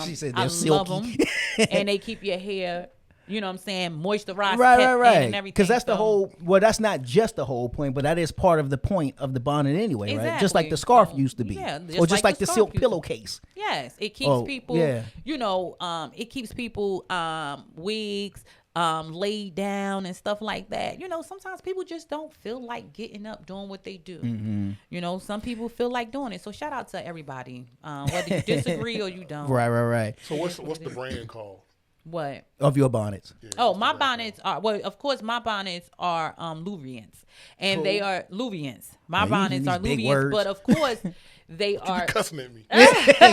She said I they're silky. love them, and they keep your hair. You know what I'm saying? Moisturized, right, and everything. Because that's the whole. Well, that's not just the whole point, but that is part of the point of the bonnet anyway, exactly. Just like the scarf used to be, or just like the silk pillowcase. Yes, it keeps people. Yeah. It keeps people wigs. Laid down and stuff like that. Sometimes people just don't feel like getting up doing what they do. Some people feel like doing it. So shout out to everybody, whether you disagree or you don't. Right. So what's the brand called? What? Of your bonnets? Yeah, my bonnets are, of course, my bonnets are Louvians, and they are Louvians. My bonnets are Louvians, but of course, they are. You cussing at me.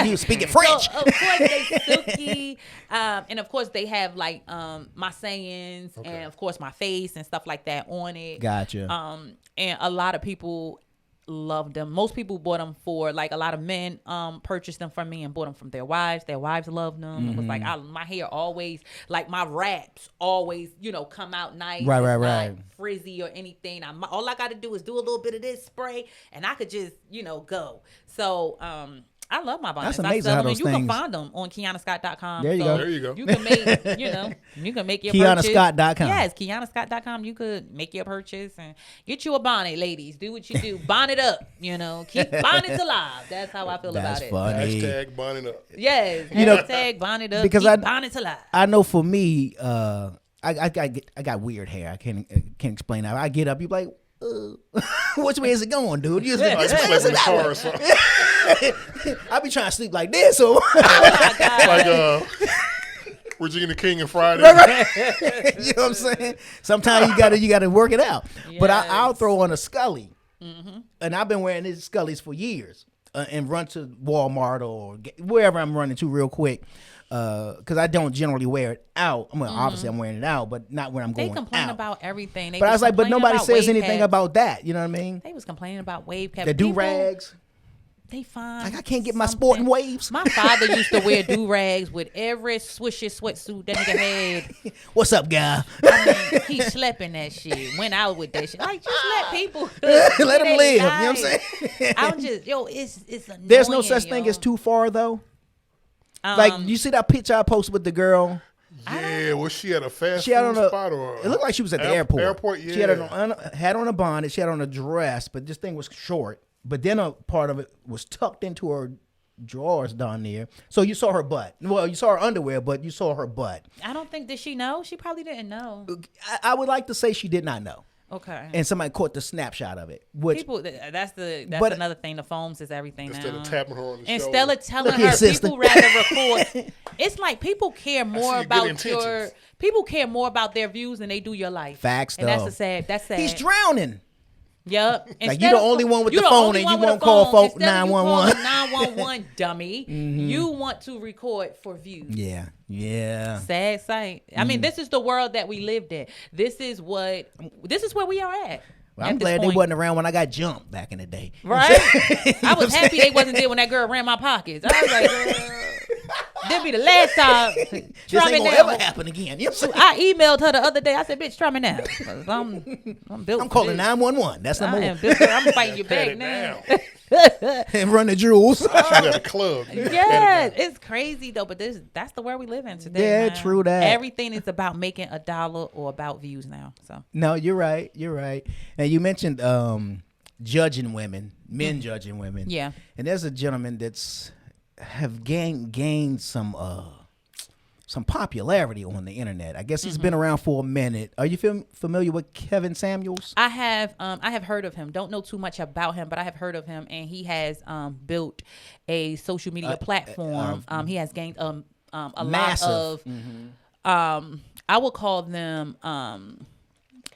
You speaking French. So, of course, they silky, and of course, they have like my sayings, and of course, my face and stuff like that on it. Gotcha. And a lot of people loved them. Most people bought them for, like, a lot of men purchased them from me and bought them from their wives. Their wives loved them. It was like my hair always, like my wraps always, come out nice. Right. Not frizzy or anything. All I got to do is do a little bit of this spray, and I could just, go. So I love my bonnets. That's amazing I sell how them, those and you things. can find them on KeonnaScott.com. There you go. There you go. You can make, you can make your KeonnaScott.com. purchase. Yes, KeonnaScott.com. You could make your purchase and get you a bonnet, ladies. Do what you do. Bonnet up. Keep bonnets alive. That's how I feel about it. That's funny. Hashtag bonnet up. Yes. Hashtag bonnet up. Because keep bonnets alive. I know for me, I got weird hair. I can't explain that. I get up, you be like, which way is it going, dude? You Like this way, you is it slept in the that car way? or something. I be trying to sleep like this, so Oh my God. Like Regina King and Friday. right. You know what I'm saying? Sometimes you gotta work it out. But Yes. I'll throw on a Scully, and I've been wearing these Scullys for years, and run to Walmart or wherever I'm running to real quick. Because I don't generally wear it out. I mean, obviously I'm wearing it out, but not when I'm going They complain out. about everything. But I was like, but nobody says wave anything caps. about that. You know what I mean? They was complaining about wave caps. The do-rags. They find Like, I can't get my something. sporting waves. My father used to wear do-rags with every swishy sweatsuit that nigga had. What's up, guy? I mean, he slept in that shit. Went out with that shit. Like, just let people Let them they live. You know life. what I'm saying? I'm just, it's annoying. There's no such thing as too far, though. Like, you see that picture I posted with the girl? Yeah, was she at a fast She had food on a. spot or? It looked like she was at the airport. Airport, yeah. She had on a bonnet. She had on a dress, but this thing was short. But then a part of it was tucked into her drawers down there. So you saw her butt. Well, you saw her underwear, but you saw her butt. I don't think, did she know? She probably didn't know. I would like to say she did not know. Okay. And somebody caught the snapshot of it. Which People, that's but- another thing. The phones is everything Instead now. of tapping her on the Instead shoulder. of telling Look here, her, sister. people rather record. It's like people care more see your about good your. intentions. People care more about their views than they do your life. Facts, and though. that's sad. That's sad. he's drowning. Yep. Like, you the only one with the phone and you won't call 911. 911, dummy. You want to record for views. Yeah. Sad sight. I mean, this is the world that we lived in. This is where we are at. Well, I'm at this glad they point. wasn't around when I got jumped back in the day. Right? I was happy they wasn't there when that girl ran my pockets. I was like, this be the last time. This Try ain't me gonna now. ever happen again. You know what I'm saying? I emailed her the other day. I said, bitch, try me now. 'Cause I'm built I'm for calling this. 911. That's I number am one. built for- I'm fighting your Pat back it now. down. And run the jewels. She was at a club. Yeah, it's crazy though, but that's the world we live in today. Yeah, man. true that. Everything is about making $1 or about views now. So No, you're right. And you mentioned judging women, men judging women. yeah, And there's a gentleman have gained some popularity on the internet. I guess he's been around for a minute. Are you familiar with Kevin Samuels? I have heard of him. Don't know too much about him, but I have heard of him, and he has built a social media platform. He has gained a Massive. lot of I would call them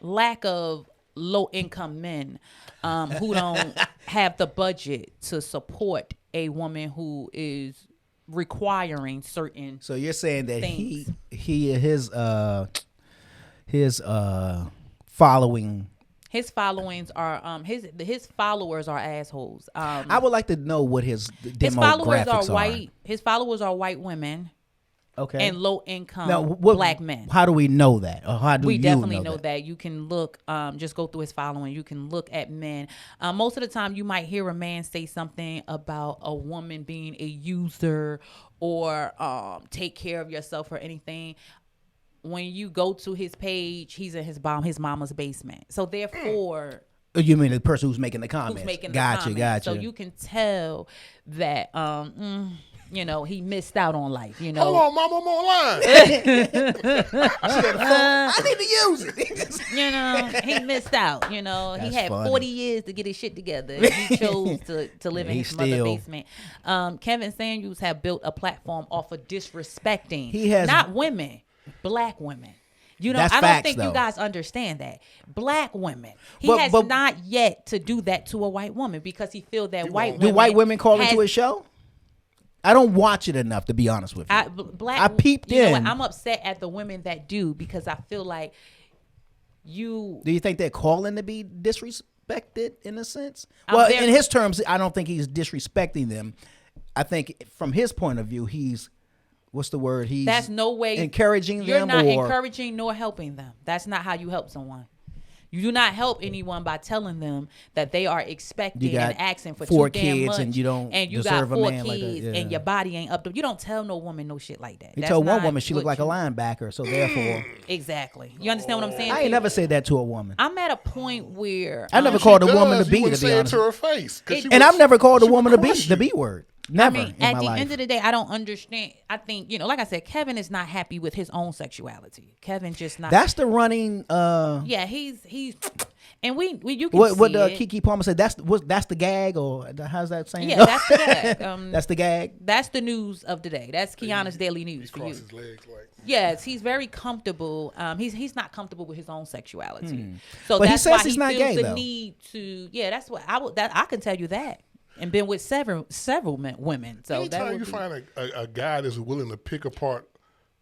lack of low income men who don't have the budget to support a woman who is requiring certain. So you're saying that things. his following. His followings are his followers are assholes. I would like to know what his demographics his followers are white. His followers are white women. Okay. And low income Now, black men. How do we know that? Or how do We you definitely know know that. You can look, just go through his following. You can look at men. Most of the time, you might hear a man say something about a woman being a user or take care of yourself or anything. When you go to his page, he's in his mama's basement. So therefore, You mean the person who's making the comments? who's making the Gotcha. comments. So you can tell that you know, he missed out on life, you know. Hold on, Mama, I'm online. I need to use it. You know, he missed out. You know, That's he had funny. 40 years to get his shit together. And he chose to live in he his mother's still- basement. Kevin Samuels have built a platform off of disrespecting He has- not women, black women. You know, That's I don't facts, think though. you guys understand that. Black women. He But- has but- not yet to do that to a white woman because he feels that white won't. Do women. white women call has- into his show? I don't watch it enough, to be honest with you. I peeped you know what, in. I'm upset at the women that do because I feel like you. Do you think they're calling to be disrespected in a sense? I'm Well, very- in his terms, I don't think he's disrespecting them. I think from his point of view, he's what's the word? He's That's no way encouraging You're them not or encouraging nor helping them. That's not how you help someone. You do not help anyone by telling them that they are You expecting got and asking for 4 too damn kids much, and you don't you deserve got a 4 man kids like that, yeah. and your body ain't up to. You don't tell no woman no shit like that. he That's told one not woman she looked what like a you- linebacker, so therefore Exactly. You understand what I'm saying? I ain't never said that to a woman. I'm at a point where I never She called a does, woman to you be, wouldn't to be say it honest. to her face. 'Cause she And would- I've never called a she would woman to be crush the you. B word. Never I mean, in at my the life. end of the day, I don't understand. I think, you know, like I said, Kevin is not happy with his own sexuality. Kevin just not. That's the running. Yeah, he's, and we you can What see it. Kiki Palmer said? That's the gag, or how's that saying? Yeah, that's the gag. That's the gag. That's the news of the day. That's Keonna's daily news for you. Cross his legs like. Yes, he's very comfortable. He's not comfortable with his own sexuality. So But he that's says why he's he not feels gay, the though. need to. Yeah, that's what I can tell you that, and been with several women. So that Anytime would you be, find a guy that's willing to pick apart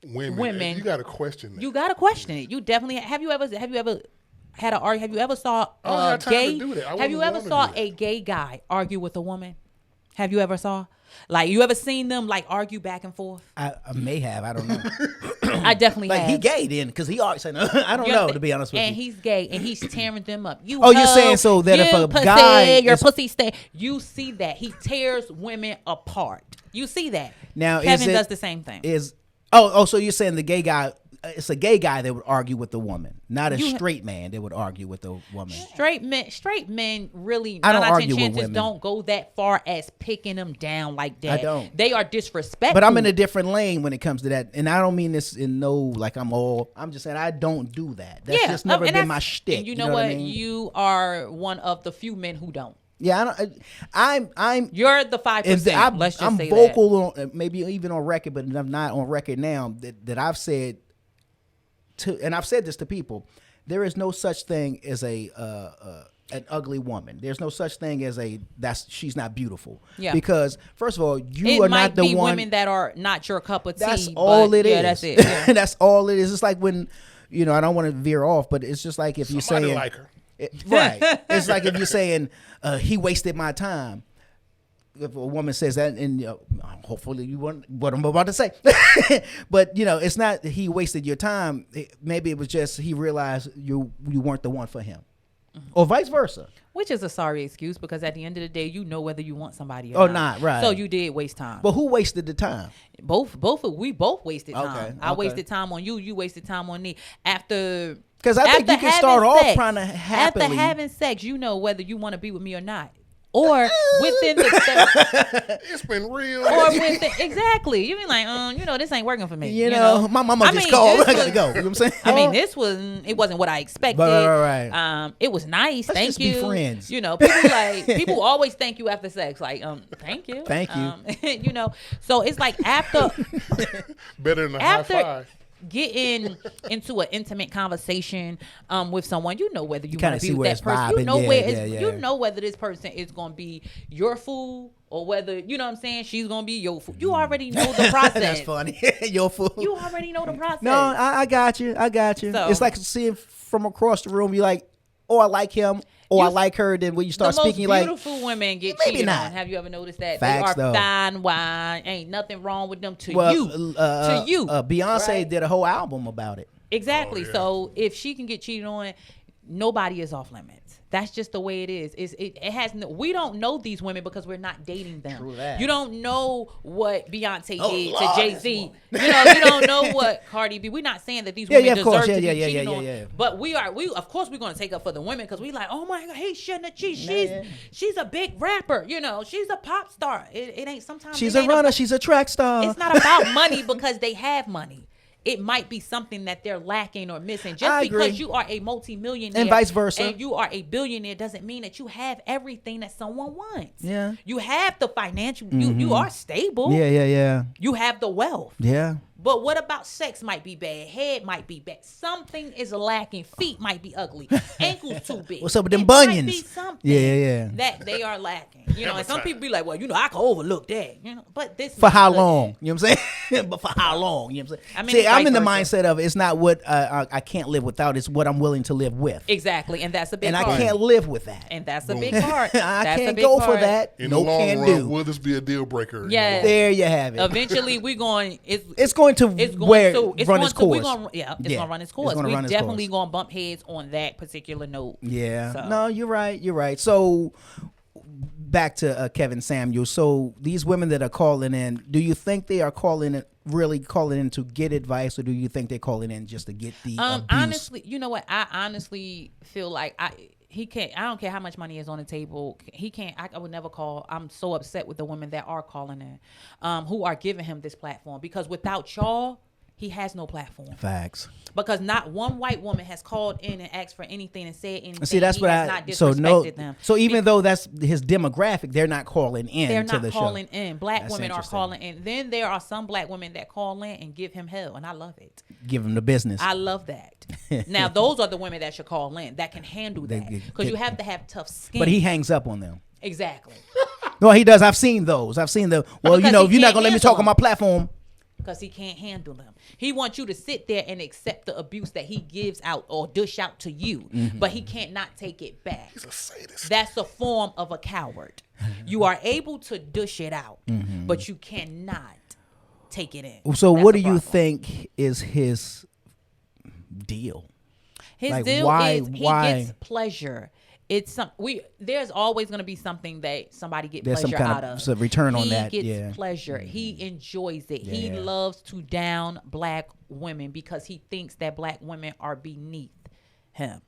women, you got to question that. you gotta question it. You definitely have you ever had a argue? Have you ever saw I don't have time to gay? do that. I Have you wouldn't ever wanna saw do that. a gay guy argue with a woman? Have you ever saw? Like, you ever seen them like argue back and forth? I may have. I don't know. I definitely Like have. he gay then, because he always said, I don't You know, understand? to be honest with and you. he's gay, and he's tearing them up. You Oh, you're hoe, saying so that if you a pussy, guy your is- pussy stay, you see that he tears women apart. You see that. Now, is Kevin it- does the same thing. So you're saying the gay guy? It's a gay guy that would argue with the woman, not a straight man that would argue with the woman. Straight men really I don't 9 out of 10 argue with chances women. don't go that far as picking them down like that. I don't. They are disrespectful. But I'm in a different lane when it comes to that, and I don't mean this in no like I'm just saying I don't do that. That's just never and been that's- my shtick. And you know what what? I mean? You are one of the few men who don't. Yeah, I'm You're the 5%. Let's just I'm say vocal on, maybe even on record, but I'm not on record now that I've said to, and I've said this to people. There is no such thing as an ugly woman. There's no such thing as she's not beautiful. Yeah. Because first of all, you it are might not the be one. women that are not your cup of tea. That's all but it is. Yeah, that's it. Yeah. That's all it is. It's like when, I don't want to veer off, but it's just like if you're Somebody saying, like her. right. It's like if you're saying he wasted my time. If a woman says that, and hopefully you want what I'm about to say, but it's not he wasted your time. Maybe it was just he realized you weren't the one for him, or vice versa. Which is a sorry excuse because at the end of the day, you know whether you want somebody or not. Right. So you did waste time. But who wasted the time? We both wasted time. Okay, I okay. wasted time on you. You wasted time on me. Because I think you can start off trying to happily. After having sex, you know whether you want to be with me or not. Or within the It's been real. or within exactly. You mean like, this ain't working for me. You know, my mama just called. I gotta go. You know what I'm saying? I mean, it wasn't what I expected. Right. It was nice. Let's thank just you. be friends. People always thank you after sex. Like, thank you. Thank you. So it's like after Better than a high five. Getting into an intimate conversation with someone, whether you want to see be where with that it's person. vibing. You know whether this person is going to be your fool or whether, you know what I'm saying, she's going to be your fool. You already know the process. That's funny. Your fool. You already know the process. No, I got you. So, it's like seeing from across the room. You're like, oh, I like him. I like her. Then when you start speaking, you're like, beautiful women get maybe cheated not. on. Have you ever noticed that? Facts, they are though. fine wine. Ain't nothing wrong with them to you. Beyonce Right? did a whole album about it. Exactly. Oh, yeah. So if she can get cheated on, nobody is off limits. That's just the way it is. We don't know these women because we're not dating them. True that. You don't know what Beyonce did Lord, to Jay-Z. You don't know what Cardi B. We're not saying that these women deserve to be cheated on. But we of course we're going to take up for the women because we like, oh my God, he shouldn't have cheated. She's a big rapper. She's a pop star. It ain't sometimes. She's a runner. She's a track star. It's not about money because they have money. It might be something that they're lacking or missing. Just because you are a multimillionaire and vice versa, and you are a billionaire doesn't mean that you have everything that someone wants. Yeah, you have the financial. You are stable. Yeah. You have the wealth. Yeah. But what about sex might be bad, head might be bad, something is lacking, feet might be ugly, ankles too big. What's up with them bunions? Might be something Yeah. that they are lacking. And some people be like, well, I can overlook that. But this for how long? You know what I'm saying? But for how long? You know what I'm saying? I'm in the mindset of it's not what I can't live without, it's what I'm willing to live with. Exactly, and that's a big part. And I can't live with that. And that's a big part. I can't go for that. In the long run, will this be a deal breaker? Yeah. There you have it. Eventually, we're going. It's going to run its course. It's going to run its course. We're definitely going to bump heads on that particular note. Yeah. So. No, you're right. So back to Kevin Samuels. So these women that are calling in, do you think they are really calling in to get advice, or do you think they're calling in just to get the abuse? Honestly, you know what? I honestly feel like he can't. I don't care how much money is on the table. He can't. I would never call. I'm so upset with the women that are calling in, who are giving him this platform, because without y'all, he has no platform. Facts. Because not one white woman has called in and asked for anything and said anything. See, that's what them. So even though that's his demographic, they're not calling in. They're to the not calling show. in. Black women are calling in. Then there are some black women that call in and give him hell, and I love it. Give him the business. I love that. Now those are the women that should call in, that can handle that, because you have to have tough skin. But he hangs up on them. Exactly. No, he does. I've seen those. Well, if you're not gonna let me talk on my platform. Because he can't handle them. He wants you to sit there and accept the abuse that he gives out or dish out to you, but he can't not take it back. He's a sadist. That's a form of a coward. You are able to dish it out, but you cannot take it in. So what do you think is his deal? His deal is he gets pleasure. It's there's always going to be something that somebody get There's pleasure some out kind of. So return on that. He gets pleasure. He enjoys it. He loves to down black women because he thinks that black women are beneath him.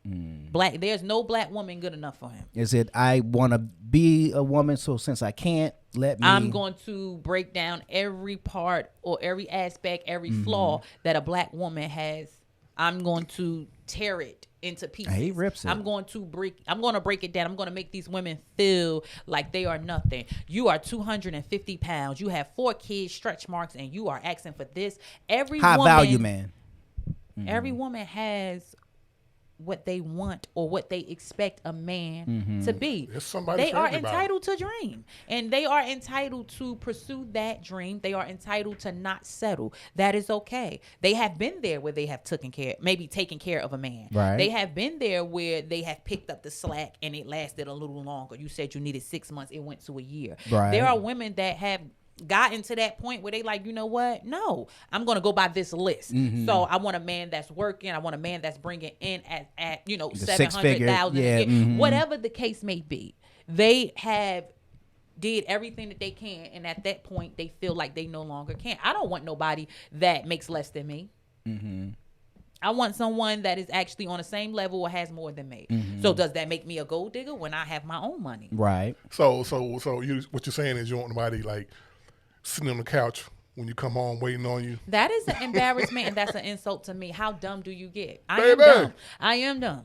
There's no black woman good enough for him. Is it, I want to be a woman, so since I can't, I'm going to break down every part or every aspect, every flaw that a black woman has. I'm going to tear it into pieces. He rips it. I'm going to break it down. I'm going to make these women feel like they are nothing. You are 250 pounds. You have 4 kids, stretch marks, and you are asking for this. High value man. Every woman has what they want or what they expect a man to be. They are entitled to dream, and they are entitled to pursue that dream. They are entitled to not settle. That is okay. They have been there where they have taken care of a man. Right. They have been there where they have picked up the slack and it lasted a little longer. You said you needed 6 months. It went to a year. Right. There are women that have gotten to that point where they like, you know what? No, I'm going to go by this list. So I want a man that's working. I want a man that's bringing in at $700,000. Whatever the case may be, they have did everything that they can, and at that point, they feel like they no longer can. I don't want nobody that makes less than me. I want someone that is actually on the same level or has more than me. So does that make me a gold digger when I have my own money? Right. So you, what you're saying is you want somebody like sitting on the couch when you come home waiting on you. That is an embarrassment and that's an insult to me. How dumb do you get? I Baby. am dumb. I am dumb.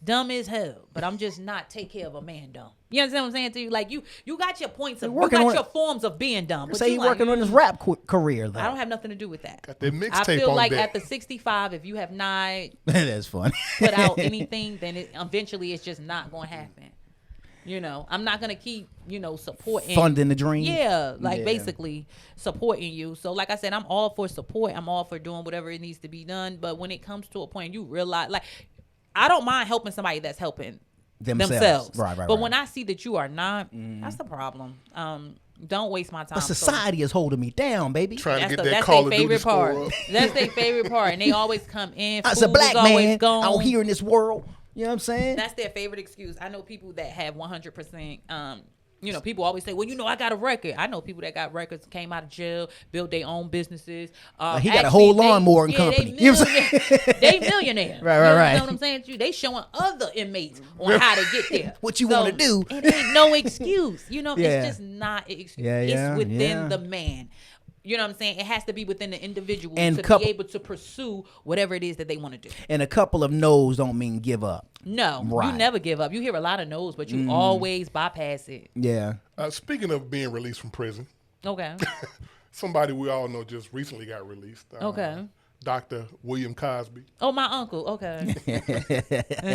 Dumb as hell, but I'm just not take care of a man dumb. You understand what I'm saying to you? Like you got your points of, you got your forms of being dumb. But say he's working on his rap career though. I don't have nothing to do with that. Got that mixtape on I feel like deck. at the 65, if you have not That's funny. put out anything, then eventually it's just not going to happen. You know, I'm not going to keep, supporting. Funding the dream. Yeah, basically supporting you. So like I said, I'm all for support. I'm all for doing whatever it needs to be done. But when it comes to a point, you realize, like, I don't mind helping somebody that's helping themselves. Right. But when I see that you are not, that's the problem. Don't waste my time. But society is holding me down, baby. Trying to get that Call of Duty score up. That's their favorite part. And they always come in. As a black man gone. out here in this world, you know what I'm saying? That's their favorite excuse. I know people that have 100%. People always say, well, I got a record. I know people that got records, came out of jail, built their own businesses. He got a whole lawnmower company. You know what I'm saying? They millionaires. Right. You know what I'm saying to you? They showing other inmates on how to get there. What you want to do. It ain't no excuse. It's just not an excuse. It's within the man. You know what I'm saying? It has to be within the individual to be able to pursue whatever it is that they want to do. And a couple of no's don't mean give up. No, you never give up. You hear a lot of no's, but you always bypass it. Yeah. Speaking of being released from prison. Okay. Somebody we all know just recently got released. Okay. Dr. William Cosby. Oh, my uncle. Okay.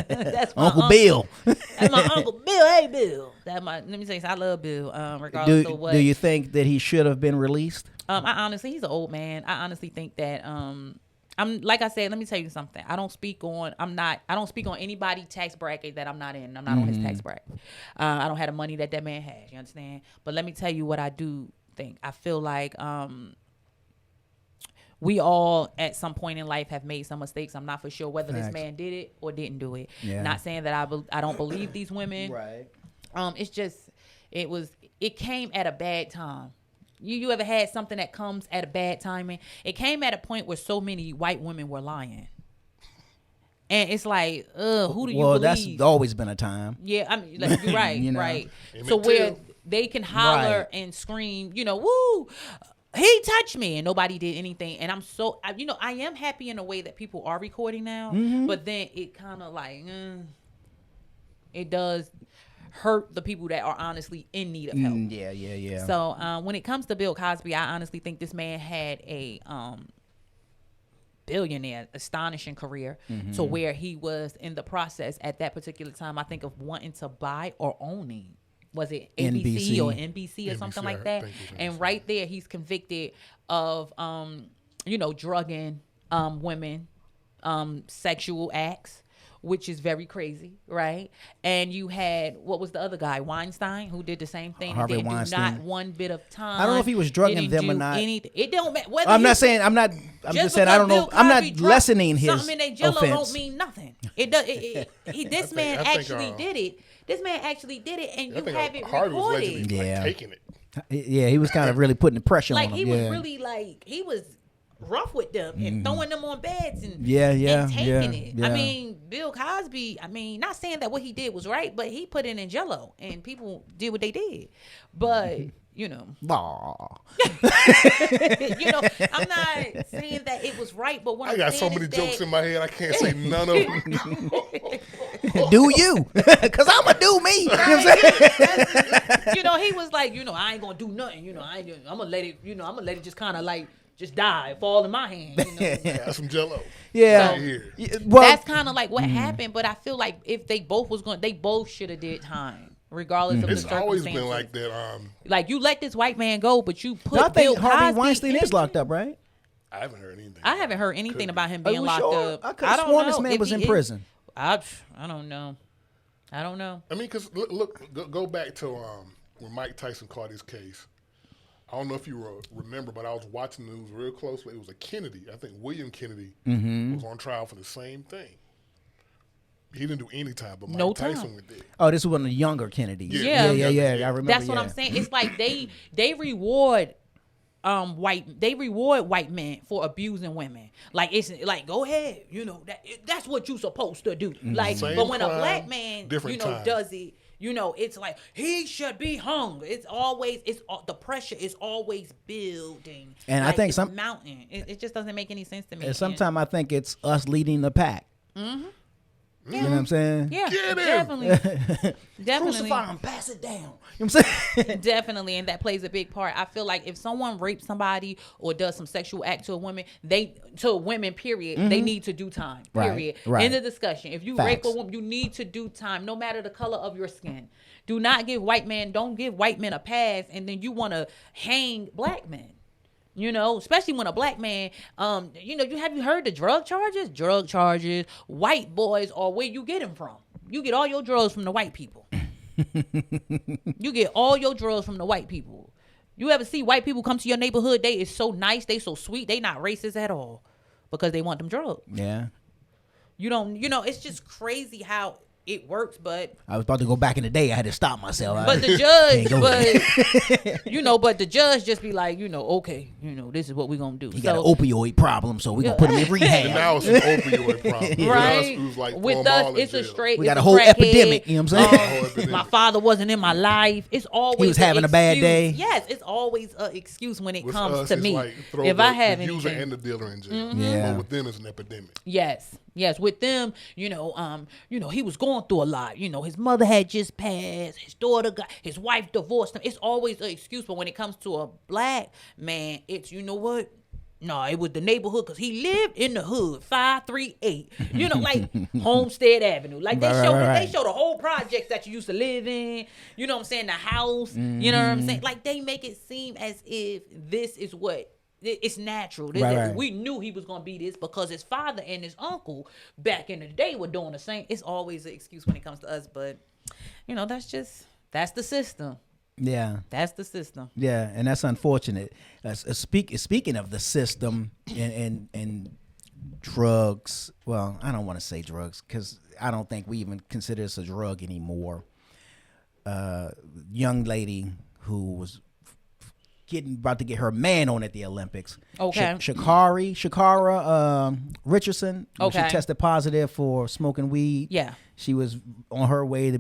That's my Uncle Bill. That's my Uncle Bill. Hey, Bill. Let me say, I love Bill. Regardless of what. Do you think that he should have been released? I honestly, he's an old man. I honestly think that I'm like I said. Let me tell you something. I don't speak on anybody's tax bracket that I'm not in. I'm not on his tax bracket. I don't have the money that man has. You understand? But let me tell you what I do think. I feel like we all at some point in life have made some mistakes. I'm not for sure whether this man did it or didn't do it. Yeah. Not saying that I don't believe these women. Right. It's just it came at a bad time. You ever had something that comes at a bad timing? It came at a point where so many white women were lying. And it's like, who do you believe? Well, that's always been a time. Yeah, I mean, like, you're right, right. So where they can holler and scream, woo, he touched me, and nobody did anything. And I'm so, I am happy in a way that people are recording now, but then it kind of like, it does hurt the people that are honestly in need of help. Yeah. So when it comes to Bill Cosby, I honestly think this man had a billionaire, astonishing career to where he was in the process at that particular time, I think, of wanting to buy or owning. Was it ABC or NBC or something like that? And right there, he's convicted of, drugging women, sexual acts, which is very crazy, right? And you had, what was the other guy, Weinstein, who did the same thing. Harvey didn't Weinstein. do not one bit of time. I don't know if he was drugging them or not. It don't matter. I'm just saying I don't know. I'm not lessening his something in their jello offense. don't mean nothing. It does. This man actually did it. This man actually did it, and you have it Harvey was recorded. allegedly, taking it. Yeah, he was kind of really putting the pressure on him. He was really he was rough with them and throwing them on beds and and taking it. Yeah. I mean, Bill Cosby, not saying that what he did was right, but he put it in jello and people did what they did. But I'm not saying that it was right, but what I got so many jokes in my head I can't say none of them. Do you? Because I'm going to do me. You know what I'm saying? He was like, I ain't going to do nothing. I'm going to let it just kind of just die, fall in my hand. Got some jello. Yeah. Well, that's kind of like what happened, but I feel like if they both they both should have did time, regardless of the circumstances. It's always been like that. Like, you let this white man go, but you put I think Bill Harvey Cosby Weinstein is locked up, right? I haven't heard anything. I haven't heard anything about him being locked up. I could have sworn this man was in prison. I don't know. I mean, because look, go back to when Mike Tyson caught his case. I don't know if you remember, but I was watching the news real closely. It was a Kennedy. I think William Kennedy was on trial for the same thing. He didn't do any time, but Mike Tyson did. Oh, this was one of the younger Kennedys. Yeah. I remember. That's what I'm saying. It's like they reward white men for abusing women. Like it's like, go ahead, that's what you supposed to do. Like, Same but when a crime, black man, different time. does it, it's like he should be hung. The pressure is always building. And like, I think it's some mountain. It just doesn't make any sense to me. And sometimes I think it's us leading the pack. Mm-hmm. You know what I'm saying? Yeah, Get him. definitely. Crucify him, pass it down. You know what I'm saying? Definitely, and that plays a big part. I feel like if someone rapes somebody or does some sexual act to a woman, period, they need to do time. Period. Right. End of discussion. If you rape a woman, you need to do time, no matter the color of your skin. Don't give white men a pass, and then you want to hang black men. Especially when a black man, have you heard the drug charges? Drug charges, white boys are where you get them from. You get all your drugs from the white people. You get all your drugs from the white people. You ever see white people come to your neighborhood? They is so nice, they so sweet, they not racist at all because they want them drugs. Yeah. It's just crazy how it works, but I was about to go back in the day. I had to stop myself. But the judge just be like, okay, this is what we're gonna do. He got an opioid problem, so we're gonna put him in rehab. And now it's an opioid problem. Right. With us, it's a straight. We got a whole epidemic. You know what I'm saying? My father wasn't in my life. It's always he was having a bad day. Yes, it's always an excuse when it with comes us, to it's me. Like if I have the user anything, and the dealer in jail. Mm-hmm. Yeah. But with them, it's an epidemic. Yes, with them, he was going through a lot. His mother had just passed, his wife divorced him. It's always an excuse, but when it comes to a black man, it's, what? No, it was the neighborhood because he lived in the hood, 538. Like Homestead Avenue. Like they show the whole projects that you used to live in. You know what I'm saying? The house. Mm-hmm. You know what I'm saying? Like they make it seem as if this is what. It's natural. We knew he was going to be this because his father and his uncle back in the day were doing the same. It's always an excuse when it comes to us, but that's the system. Yeah. That's the system. Yeah, and that's unfortunate. Speaking of the system and drugs, well, I don't want to say drugs because I don't think we even consider this a drug anymore. Young lady who was about to get her man on at the Olympics. Okay. Shakara Richardson. Okay. She tested positive for smoking weed. Yeah. She was on her way to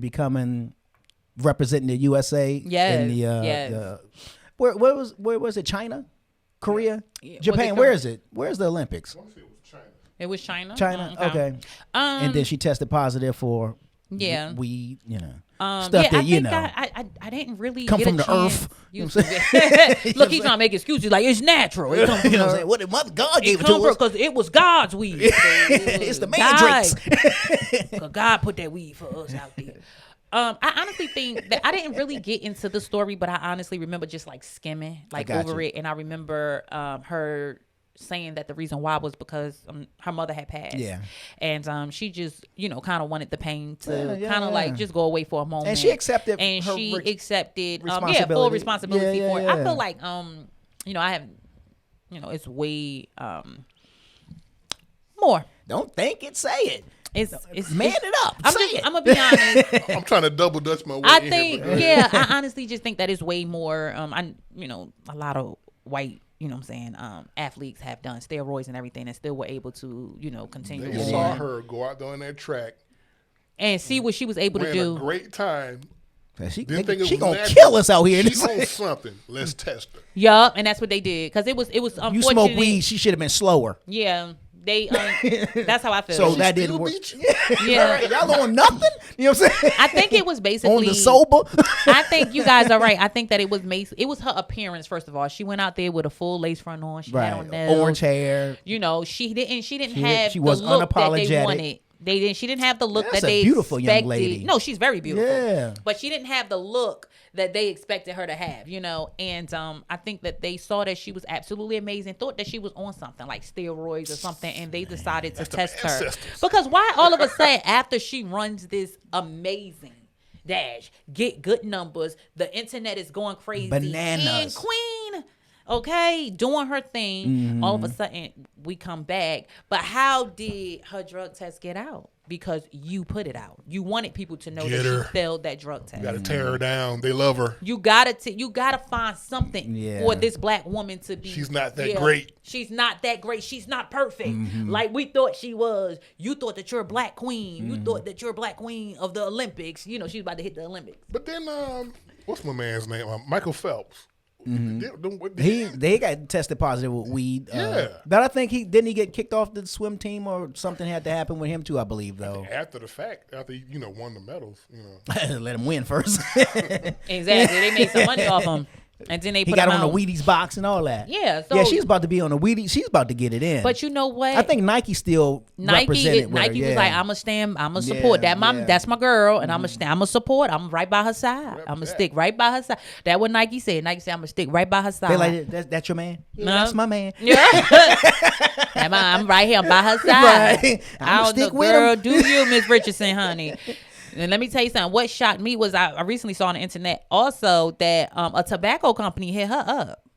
representing the USA. Yes. Where was it? China? Korea? Japan? Where is it? Where's the Olympics? I want to say it was China. It was China? China? Okay. And then she tested positive for weed, stuff that, I didn't really come get from a the chance. earth. Look, he's trying to make excuses like it's natural. It come from you know what I'm her. saying? What did Mother God gave it to us? Because it was God's weed. So It's the mandrakes. Because God put that weed for us out there. I honestly think that I didn't really get into the story, but I honestly remember just like skimming over it. And I remember her saying that the reason why was because her mother had passed. Yeah. And she just, kind of wanted the pain to like just go away for a moment. And she accepted full responsibility for it. Yeah. I feel like I have it's way more. Don't think it, say it. It's man it up. I'm gonna be honest. I'm trying to double dutch my way. I think I honestly just think that it's way more. A lot of white athletes have done steroids and everything and still were able to continue. They saw her go out there on that track and see what she was able to do. A great time. She gonna kill us out here. She on something. Let's test her. Yup, and that's what they did because it was unfortunate. You smoke weed, she should have been slower. Yeah. They that's how I feel. So that didn't work. Yeah. Y'all on nothing? You know what I'm saying? I think it was basically on the sober. I think you guys are right. I think that it was her appearance, first of all. She went out there with a full lace front on. She had on nails. Orange hair. She didn't have she the was look that they unapologetic. wanted. She didn't have the look That's that they a beautiful expected. young lady. No, she's very beautiful. Yeah. But she didn't have the look that they expected her to have, And I think that they saw that she was absolutely amazing, thought that she was on something like steroids or something, and they decided to test her. Because why all of a sudden after she runs this amazing dash, get good numbers, the internet is going crazy. Bananas. And Queen, doing her thing, all of a sudden we come back. But how did her drug test get out? because you put it out. You wanted people to know Get that her. she failed that drug test. You gotta tear her down. They love her. You gotta find something for this black woman to be. She's not that great. She's not that great. She's not perfect like we thought she was. You thought that you're a black queen. You thought that you're a black queen of the Olympics. You know, she's about to hit the Olympics. But then, what's my man's name? Michael Phelps. They got tested positive with weed. But I think he get kicked off the swim team or something had to happen with him too. I believe though. After the fact, after he won the medals, let him win first. Exactly, they made some money off him. And then they put he got him on out. the Wheaties box and all that. Yeah, she's about to be on the Wheaties. She's about to get it in. But you know what? I think Nike still represented with Nike her, was like, I'ma support that. That's my girl, and I'ma support. I'm right by her side. I'ma stick right by her side. That's what Nike said. Nike said, I'ma stick right by her side. They like that's your man. Yeah, that's my man. Yeah. I'm right here by her side. Right. I don't know, stick with girl. him. Do you, Miss Richardson, honey? And let me tell you something. What shocked me was I recently saw on the internet also that a tobacco company hit her up.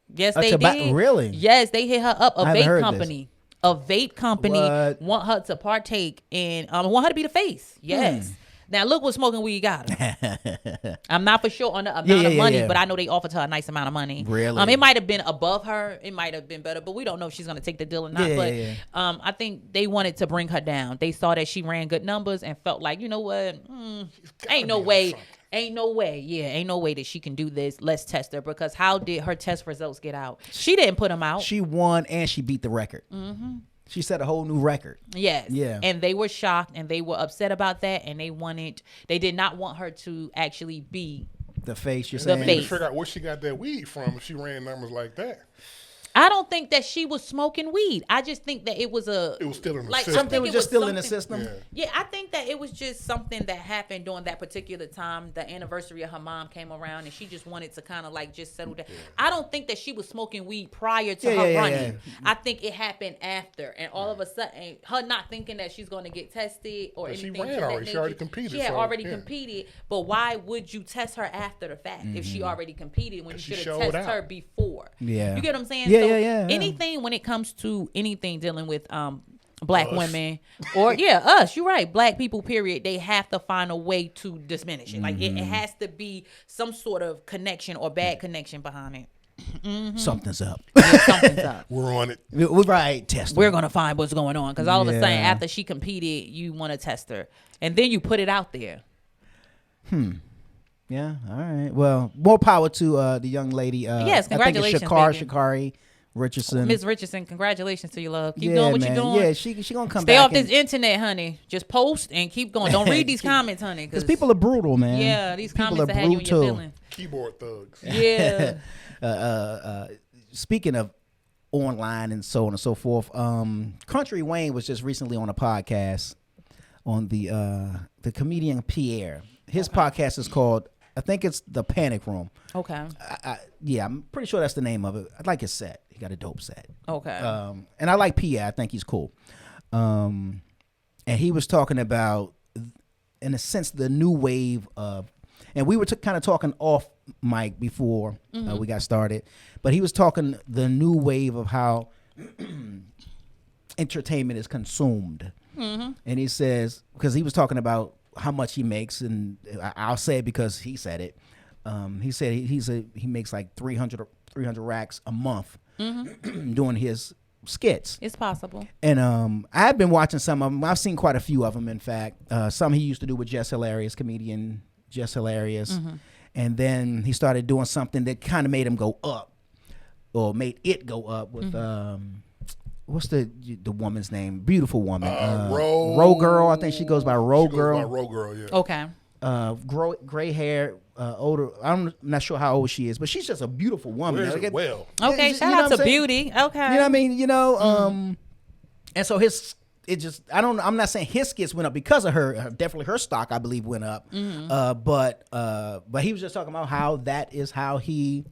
Yes, they did. Really? Yes, they hit her up. A vape company. This. A vape company want her to partake in. Want her to be the face. Yes. Now look what smoking weed got her. I'm not for sure on the amount of money, but I know they offered her a nice amount of money. Really? It might have been above her. It might have been better, but we don't know if she's gonna take the deal or not. I think they wanted to bring her down. They saw that she ran good numbers and felt like, you know what? Ain't no way. Ain't no way. Yeah, ain't no way that she can do this. Let's test her, because how did her test results get out? She didn't put them out. She won and she beat the record. She set a whole new record. Yes. Yeah. And they were shocked and they were upset about that, and they did not want her to actually be the face. You're saying. The I mean, face. to figure out where she got that weed from if she ran numbers like that. I don't think that she was smoking weed. I just think that it was still in the system. Something was just still in the system. Yeah, I think that it was just something that happened during that particular time. The anniversary of her mom came around, and she just wanted to kind of like just settle down. I don't think that she was smoking weed prior to her running. I think it happened after, and all of a sudden, her not thinking that she's going to get tested or anything. She ran already. She already competed. She had already competed, but why would you test her after the fact if she already competed when you should have tested her before? Yeah, you get what I'm saying? Yeah. Anything when it comes to anything dealing with black women or us, you're right, black people, period, they have to find a way to diminish it. Like it has to be some sort of connection or bad connection behind it. Something's up. Something's up. We're on it. We're right. Test. We're gonna find what's going on, because all of a sudden after she competed, you want to test her, and then you put it out there. Yeah. All right. Well, more power to the young lady. Yes, congratulations, I think it's Sha'Carri Richardson. Miss Richardson, congratulations to you, love. Keep doing what you're doing. Yeah, she gonna come Stay back. off this internet, honey. Just post and keep going. Don't read these comments, honey. Because people are brutal, man. Yeah, these people comments that have you in your feelings. Keyboard thugs. Yeah. Speaking of online and so on and so forth, Country Wayne was just recently on a podcast on the comedian Pierre. His podcast is called, I think it's The Panic Room. Okay. I'm pretty sure that's the name of it. I like his set. He got a dope set. Okay. And I like Pierre. I think he's cool. And he was talking about, in a sense, the new wave of, and we were kind of talking off mic before we got started, but he was talking the new wave of how entertainment is consumed. And he says, because he was talking about how much he makes, and I'll say it because he said it. He said he makes like 300 racks a month doing his skits. It's possible. And I've been watching some of them. I've seen quite a few of them, in fact. Some he used to do with comedian Jess Hilarious. And then he started doing something that kind of made him go up, or made it go up with what's the woman's name? Beautiful woman. Row Girl. I think she goes by Row Girl. By Row Girl, yeah. Okay. Gray hair, older. I'm not sure how old she is, but she's just a beautiful woman. Well. Okay, you shout know out what I'm to saying? Beauty. Okay. You know what I mean? And so I'm not saying his skits went up because of her. Definitely her stock, I believe, went up. But he was just talking about how that is how he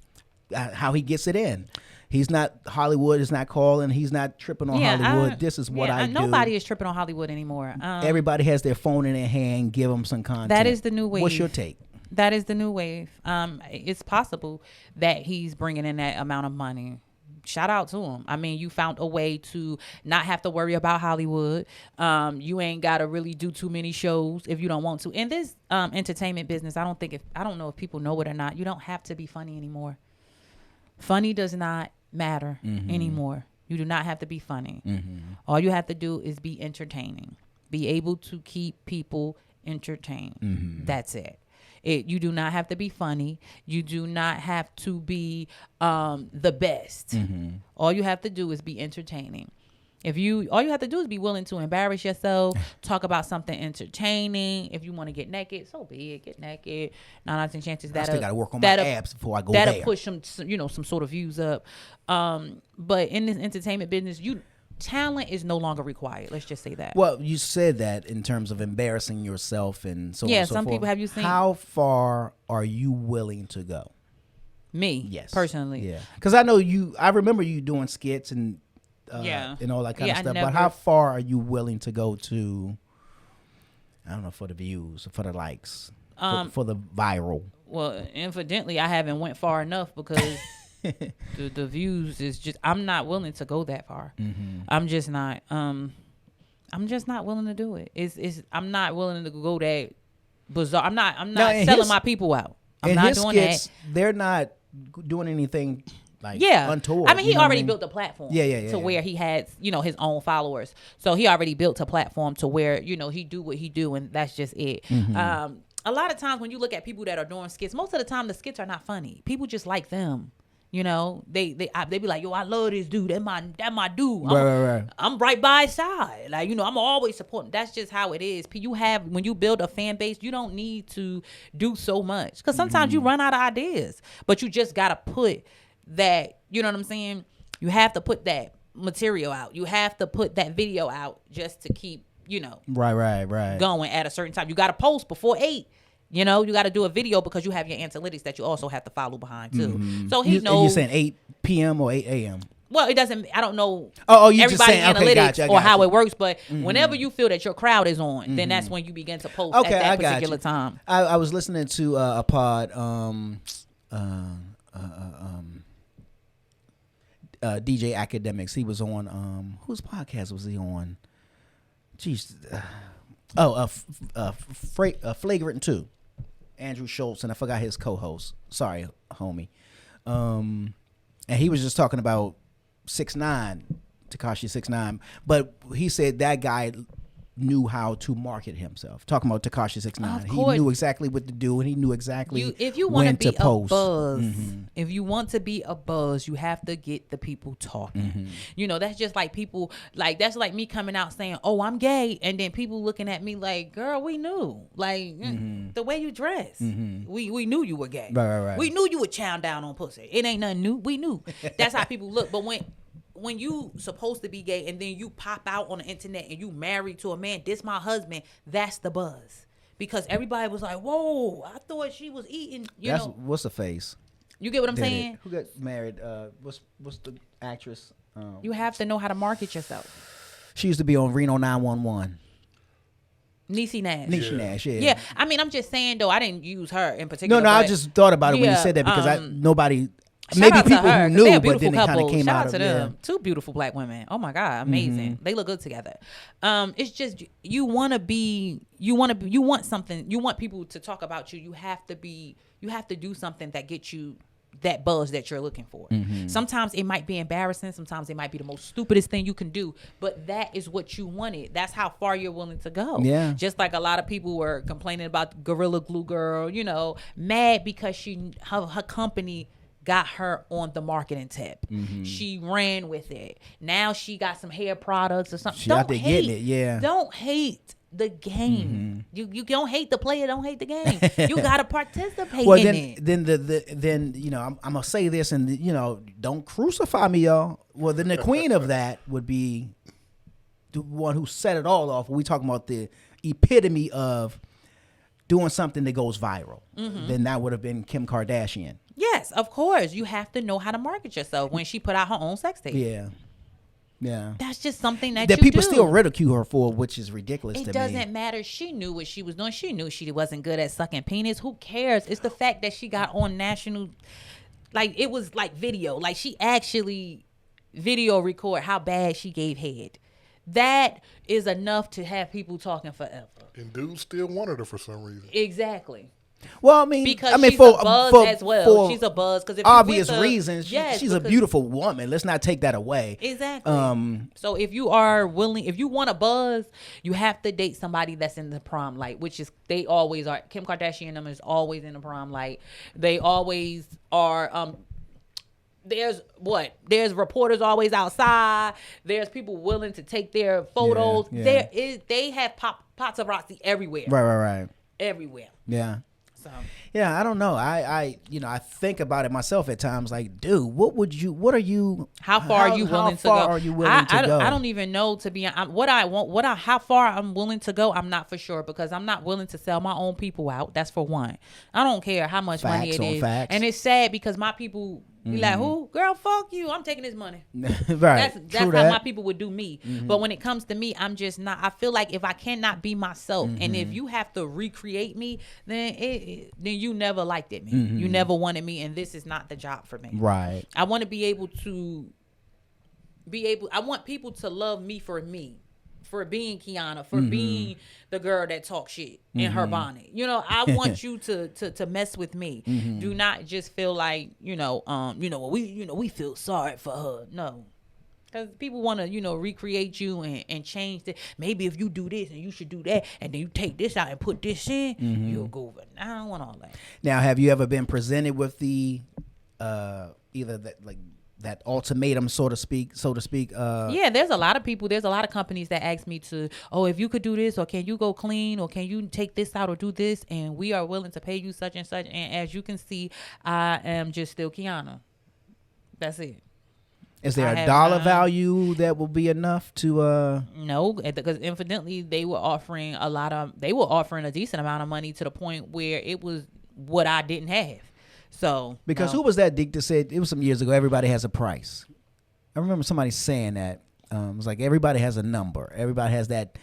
gets it in. He's not, Hollywood is not calling. He's not tripping on Hollywood. This is what I do. Nobody is tripping on Hollywood anymore. Everybody has their phone in their hand. Give them some content. That is the new wave. What's your take? That is the new wave. It's possible that he's bringing in that amount of money shout out to him. I mean, you found a way to not have to worry about Hollywood. You ain't got to really do too many shows if you don't want to. In this entertainment business, I don't know if people know it or not. You don't have to be funny anymore. Funny does not matter anymore. You do not have to be funny. All you have to do is be entertaining. Be able to keep people entertained. That's it. You do not have to be funny. You do not have to be the best. All you have to do is be entertaining. All you have to do is be willing to embarrass yourself, talk about something entertaining. If you want to get naked, so be it. Get naked. 9 out of 10 chances I still got to work on my abs before I go there. That'll push some sort of views up. But in this entertainment business, talent is no longer required. Let's just say that. Well, you said that in terms of embarrassing yourself and so on and so some forth. people have you seen. How far are you willing to go? Me, yes, personally, yeah. Because I know you. I remember you doing skits and and all that kind of stuff. But how far are you willing to go to? I don't know, for the views, for the likes, for the viral. Well, evidently, I haven't went far enough because the views is just. I'm not willing to go that far. I'm just not. I'm just not willing to do it. I'm not willing to go that bizarre. I'm not selling my people out. I'm not doing skits, that. They're not doing anything. Untoward. I mean, he already built a platform to where he had, his own followers. So he already built a platform to where, he do what he do, and that's just it. A lot of times when you look at people that are doing skits, most of the time the skits are not funny. People just like them. They be like, yo, I love this dude. That my dude. I'm right by his side. I'm always supporting. That's just how it is. When you build a fan base, you don't need to do so much. Because sometimes you run out of ideas. But you just got to put that, you know what I'm saying? You have to put that material out. You have to put that video out just to keep, right going at a certain time. You got to post before 8. You got to do a video because you have your analytics that you also have to follow behind too. So he knows. You're saying 8 p.m. or 8 a.m.? Well, it doesn't. I don't know. You everybody's just saying, okay, analytics gotcha, or how it works, but whenever you feel that your crowd is on, then that's when you begin to post at that particular time. I was listening to a pod. DJ Academics. He was on. Whose podcast was he on? Jeez. Flagrant 2. Andrew Schultz, and I forgot his co-host. Sorry, homie. And he was just talking about 6ix9ine, Tekashi 6ix9ine, but he said that guy knew how to market himself. Talking about Tekashi 6ix9ine, he knew exactly what to do, and he knew exactly when to post. If you want to be a buzz, you have to get the people talking. That's just like people. That's like me coming out saying, "Oh, I'm gay," and then people looking at me like, "Girl, we knew. The way you dress, we knew you were gay. Right. We knew you would chow down on pussy. It ain't nothing new. We knew." That's how people look. But when you supposed to be gay and then you pop out on the internet and you married to a man, this my husband, that's the buzz. Because everybody was like, whoa, I thought she was eating, What's the face? You get what I'm saying? Who got married? What's the actress? You have to know how to market yourself. She used to be on Reno 911. Niecy Nash. Niecy Nash, yeah. Yeah, I mean, I'm just saying, though, I didn't use her in particular. No, I just thought about it when you said that because nobody... Shout Maybe people who knew, but then it kind of came Shout out to of them. Two beautiful black women. Oh my God, amazing. They look good together. It's just you want something. You want people to talk about you. You have to do something that gets you that buzz that you're looking for. Sometimes it might be embarrassing. Sometimes it might be the most stupidest thing you can do. But that is what you wanted. That's how far you're willing to go. Yeah. Just like a lot of people were complaining about Gorilla Glue Girl. Mad because her company got her on the marketing tip. She ran with it. Now she got some hair products or something. She out there getting it, yeah. Don't hate the game. You don't hate the player, don't hate the game. You gotta participate in it. Then I'm gonna say this, and don't crucify me, y'all. Well, then the queen of that would be the one who set it all off. We talking about the epitome of doing something that goes viral. Then that would have been Kim Kardashian. Yes, of course. You have to know how to market yourself when she put out her own sex tape. Yeah. That's just something that people still ridicule her for, which is ridiculous to me. It doesn't matter. She knew what she was doing. She knew she wasn't good at sucking penis. Who cares? It's the fact that she got on national, it was like video. She actually video record how bad she gave head. That is enough to have people talking forever. And dudes still wanted her for some reason. Exactly. Well, I mean, Because she's for a buzz as well. for She's a buzz because obvious reasons. Yes, she's a beautiful woman. Let's not take that away. Exactly. So if you are willing, if you want a buzz, you have to date somebody that's in the prom light, which is they always are. Kim Kardashian and them is always in the prom light. They always are. There's reporters always outside. There's people willing to take their photos. Yeah. They have paparazzi everywhere. Right. Everywhere. Yeah. So Yeah, I don't know. I think about it myself at times. Like, dude, how far are you willing to go? How far are you willing to go? I don't even know, to be honest. How far I'm willing to go, I'm not for sure, because I'm not willing to sell my own people out. That's for one. I don't care how much money it is. Facts. And it's sad because my people be like, who? Girl, fuck you. I'm taking this money. Right. That's how my people would do me. But when it comes to me, I'm just not. I feel like if I cannot be myself, and if you have to recreate me, then you never liked it me. You never wanted me, and this is not the job for me. Right. I want to be able to I want people to love me, for being Keonna, for being the girl that talks shit in her bonnet. I want you to mess with me. Do not just feel like, we feel sorry for her. No. Because people want to, recreate you and change it. Maybe if you do this and you should do that, and then you take this out and put this in, you'll go over. I don't want all that. Now, have you ever been presented with the either that ultimatum, so to speak? Yeah, there's a lot of people. There's a lot of companies that ask me to, if you could do this, or can you go clean, or can you take this out or do this, and we are willing to pay you such and such. And as you can see, I am just still Keonna. That's it. Is there a dollar value that will be enough to? No, because incidentally, they were offering a decent amount of money, to the point where it was what I didn't have. So because who was that dick that said, it was some years ago, everybody has a price? I remember somebody saying that. It was like, everybody has a number. Everybody has that,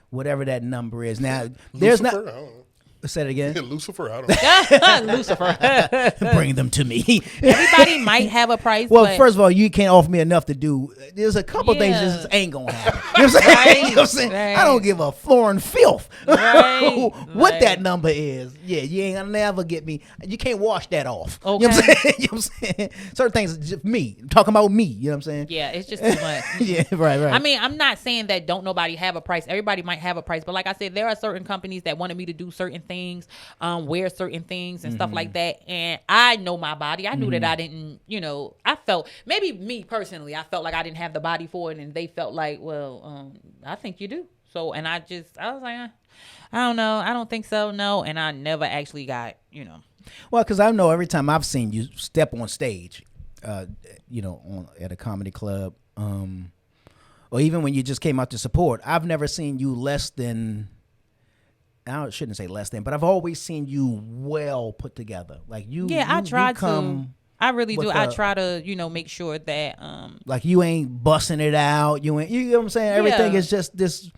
whatever that number is. Now, there's Lucifer? not. I don't know. Say it again. Lucifer, I don't know. Lucifer. Bring them to me. Everybody might have a price. Well, but first of all, you can't offer me enough to do. There's a couple things that just ain't gonna happen. You know what I'm saying? Right, You know what I'm saying? right. I don't give a florin filth Right, what right. that number is. Yeah, you ain't gonna never get me. You can't wash that off. Okay. You know what I'm saying? You know what I'm saying? Certain things, just me. I'm talking about me. You know what I'm saying? Yeah, it's just too much. Yeah, right. I mean, I'm not saying that don't nobody have a price. Everybody might have a price, but like I said, there are certain companies that wanted me to do certain things, wear certain things and stuff like that. And I know my body. I knew that I didn't, I felt, maybe me personally, I felt like I didn't have the body for it, and they felt like, well, I think you do. So, and I was like, I don't know. I don't think so. No. And I never actually got, Well, because I know every time I've seen you step on stage, at a comedy club, or even when you just came out to support, I've never seen you less than. I shouldn't say less than, but I've always seen you well put together. Like you. Yeah, I try to. I really do. I try to, make sure that. Like you ain't busting it out. You ain't. You know what I'm saying? Everything is just this.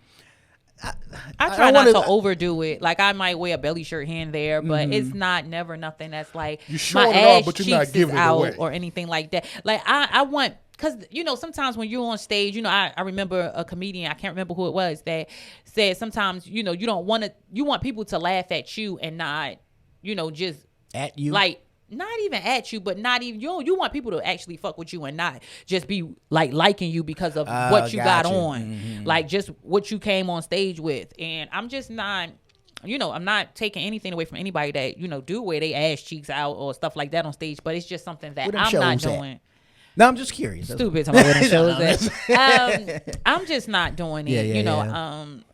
I try not to overdo it. Like I might wear a belly shirt here and there, but it's never nothing that's like You're my showing it ass off, but you're not cheeks giving is it out away. or anything like that. Like I want. Because, sometimes when you're on stage, I remember a comedian, I can't remember who it was, that said sometimes, you don't want to, you want people to laugh at you and not, just. At you? Like, not even at you, but not even, you want people to actually fuck with you and not just be, like, liking you because of what you got on. Like, just what you came on stage with. And I'm just not. I'm not taking anything away from anybody that, do wear their ass cheeks out or stuff like that on stage, but it's just something that I'm not doing. No, I'm just curious. Stupid. I'm just not doing it.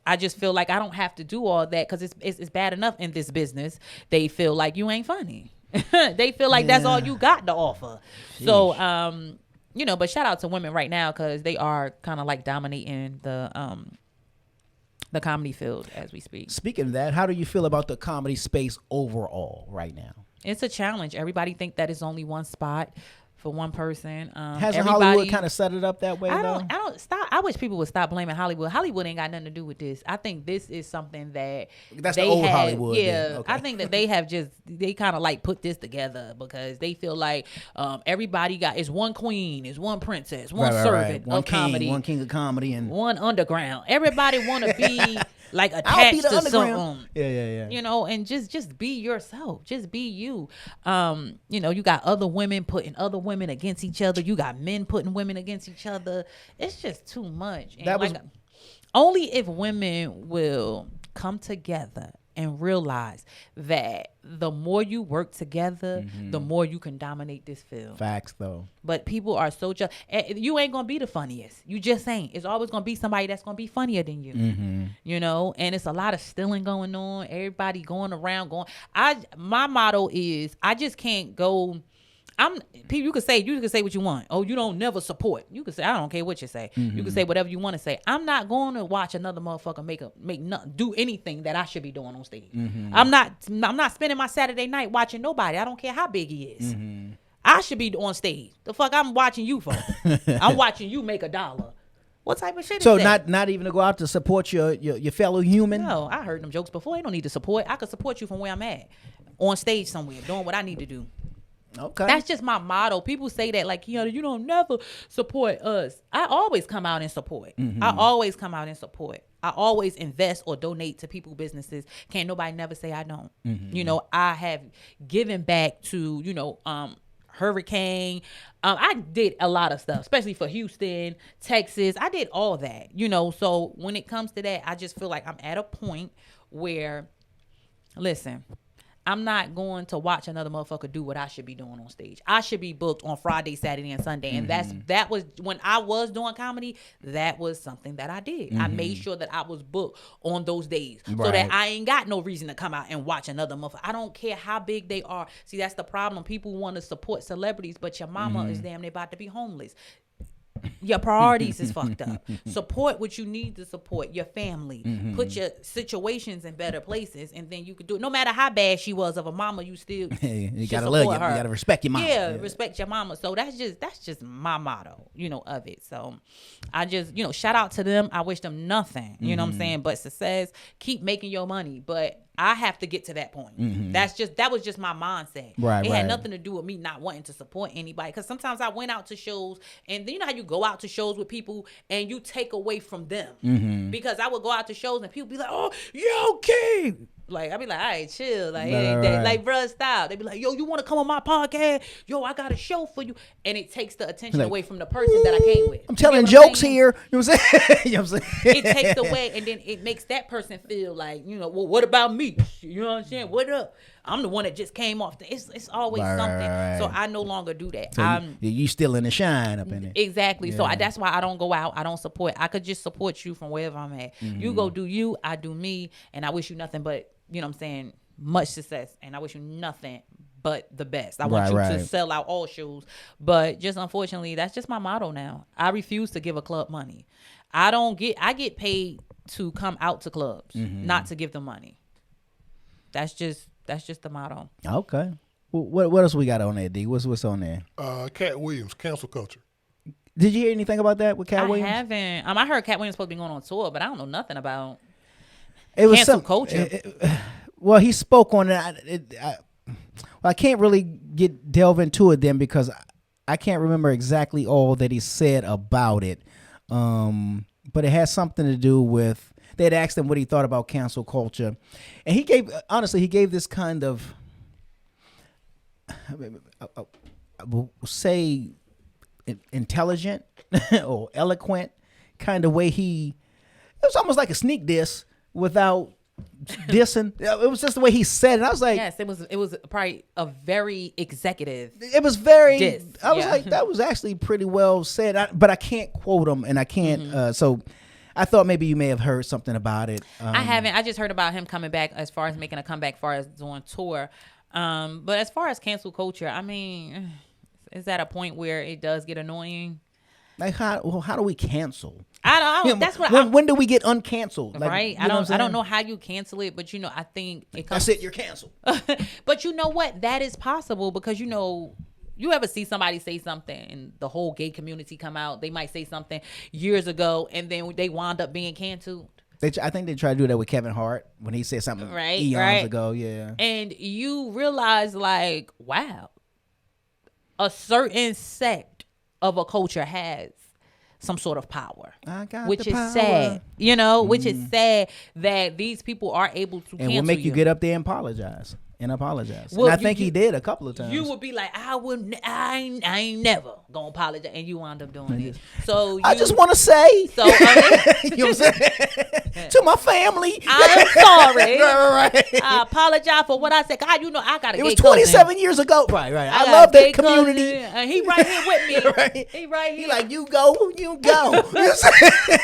I just feel like I don't have to do all that because it's bad enough in this business. They feel like you ain't funny. They feel like that's all you got to offer. Sheesh. So, but shout out to women right now because they are kind of like dominating the comedy field as we speak. Speaking of that, how do you feel about the comedy space overall right now? It's a challenge. Everybody think that it's only one spot. for one person. Hasn't Hollywood kind of set it up that way, though? I don't stop. I wish people would stop blaming Hollywood. Hollywood ain't got nothing to do with this. I think this is something that That's they the old have, Hollywood. Yeah, then. Okay. I think that they kind of like put this together because they feel like everybody is one queen, is one princess, one servant One of king, comedy, one king of comedy, and one underground. Everybody want to be like I'll be attached the to underground. something. Yeah. You know, and just be yourself. Just be you. You know, you got other women putting other women against each other. You got men putting women against each other. It's just too much. And only if women will come together and realize that the more you work together, the more you can dominate this field. Facts, though. But people are so just, you ain't gonna be the funniest. You just ain't. It's always gonna be somebody that's gonna be funnier than you. You know, and it's a lot of stealing going on. Everybody going around my motto is I just can't go. You could say what you want. Oh, you don't never support. You could say I don't care what you say. You can say whatever you want to say. I'm not going to watch another motherfucker do anything that I should be doing on stage. I'm not spending my Saturday night watching nobody. I don't care how big he is. I should be on stage. The fuck I'm watching you for? I'm watching you make $1. What type of shit is that? So not even to go out to support your fellow human? No, I heard them jokes before. They don't need to support. I could support you from where I'm at, on stage somewhere, doing what I need to do. Okay. That's just my motto. People say that like, you don't never support us. I always come out and support. I always come out and support. I always invest or donate to people's businesses. Can't nobody never say I don't. You know, I have given back to, Hurricane. I did a lot of stuff, especially for Houston, Texas. I did all that, So when it comes to that, I just feel like I'm at a point where, listen, I'm not going to watch another motherfucker do what I should be doing on stage. I should be booked on Friday, Saturday, and Sunday. And that was when I was doing comedy, that was something that I did. I made sure that I was booked on those days so that I ain't got no reason to come out and watch another motherfucker. I don't care how big they are. See, that's the problem. People want to support celebrities, but your mama is damn near about to be homeless. Your priorities is fucked up. Support what you need to support, your family. Put your situations in better places, and then you could do it. No matter how bad she was of a mama, you still you gotta love her. You gotta respect your mama. Yeah, respect your mama. So that's just my motto, of it. So I just, shout out to them. I wish them nothing, you know what I'm saying, but success. Keep making your money, but I have to get to that point. That was just my mindset. It had nothing to do with me not wanting to support anybody. Because sometimes I went out to shows, and you know how you go out to shows with people and you take away from them. Because I would go out to shows and people be like, "Oh, yo, King." Like, I be like, all right, chill. Like, it ain't that. Like, bruh, stop. They be like, yo, you want to come on my podcast? Yo, I got a show for you. And it takes the attention away from the person that I came with. I'm telling jokes here. You know what I'm saying? It takes away, and then it makes that person feel like, well, what about me? You know what I'm saying? What up? I'm the one that just came off. It's always something. So I no longer do that. So you still in the shine up in it. Exactly. Yeah. So that's why I don't go out. I don't support. I could just support you from wherever I'm at. You go do you, I do me, and I wish you nothing but, you know what I'm saying, much success. And I wish you nothing but the best. I want you to sell out all shows. But just unfortunately, that's just my motto now. I refuse to give a club money. I get paid to come out to clubs, not to give them money. That's just the motto. Okay. What else we got on there, D? What's on there? Cat Williams, cancel culture. Did you hear anything about that with Cat Williams? I haven't. I heard Cat Williams supposed to be going on tour, but I don't know nothing about cancel culture. Well, he spoke on it. I can't really delve into it then because I can't remember exactly all that he said about it. But it has something to do with, they had asked him what he thought about cancel culture. And he gave this kind of, say, intelligent or eloquent kind of way. It was almost like a sneak diss without dissing. It was just the way he said it. I was like, yes, it was probably a very executive. It was very diss. I was like, that was actually pretty well said. But I can't quote him, and I can't. So I thought maybe you may have heard something about it. I haven't. I just heard about him coming back, as far as making a comeback, as far as doing tour. But as far as cancel culture, I mean, is that a point where it does get annoying? Like how do we cancel? I don't. That's what. When do we get uncanceled? Like, right. I don't know how you cancel it, but I think it comes. That's it. You're canceled. But you know what? That is possible because you ever see somebody say something and the whole gay community come out? They might say something years ago and then they wound up being canceled. I think they tried to do that with Kevin Hart when he said something eons ago. Yeah. And you realize, like, wow, a certain sect of a culture has some sort of power, which is sad, which is sad that these people are able to cancel will make you get up there and apologize. Well, and I think he did a couple of times. You would be like, I ain't never gonna apologize, and you wound up doing it. So I just want to say, so you know what I'm saying? To my family, I'm sorry. Right. I apologize for what I said. God, I got a It gay was 27 years ago. Right. I love that community. And he right here with me. Right. He right here. He like, you go. So,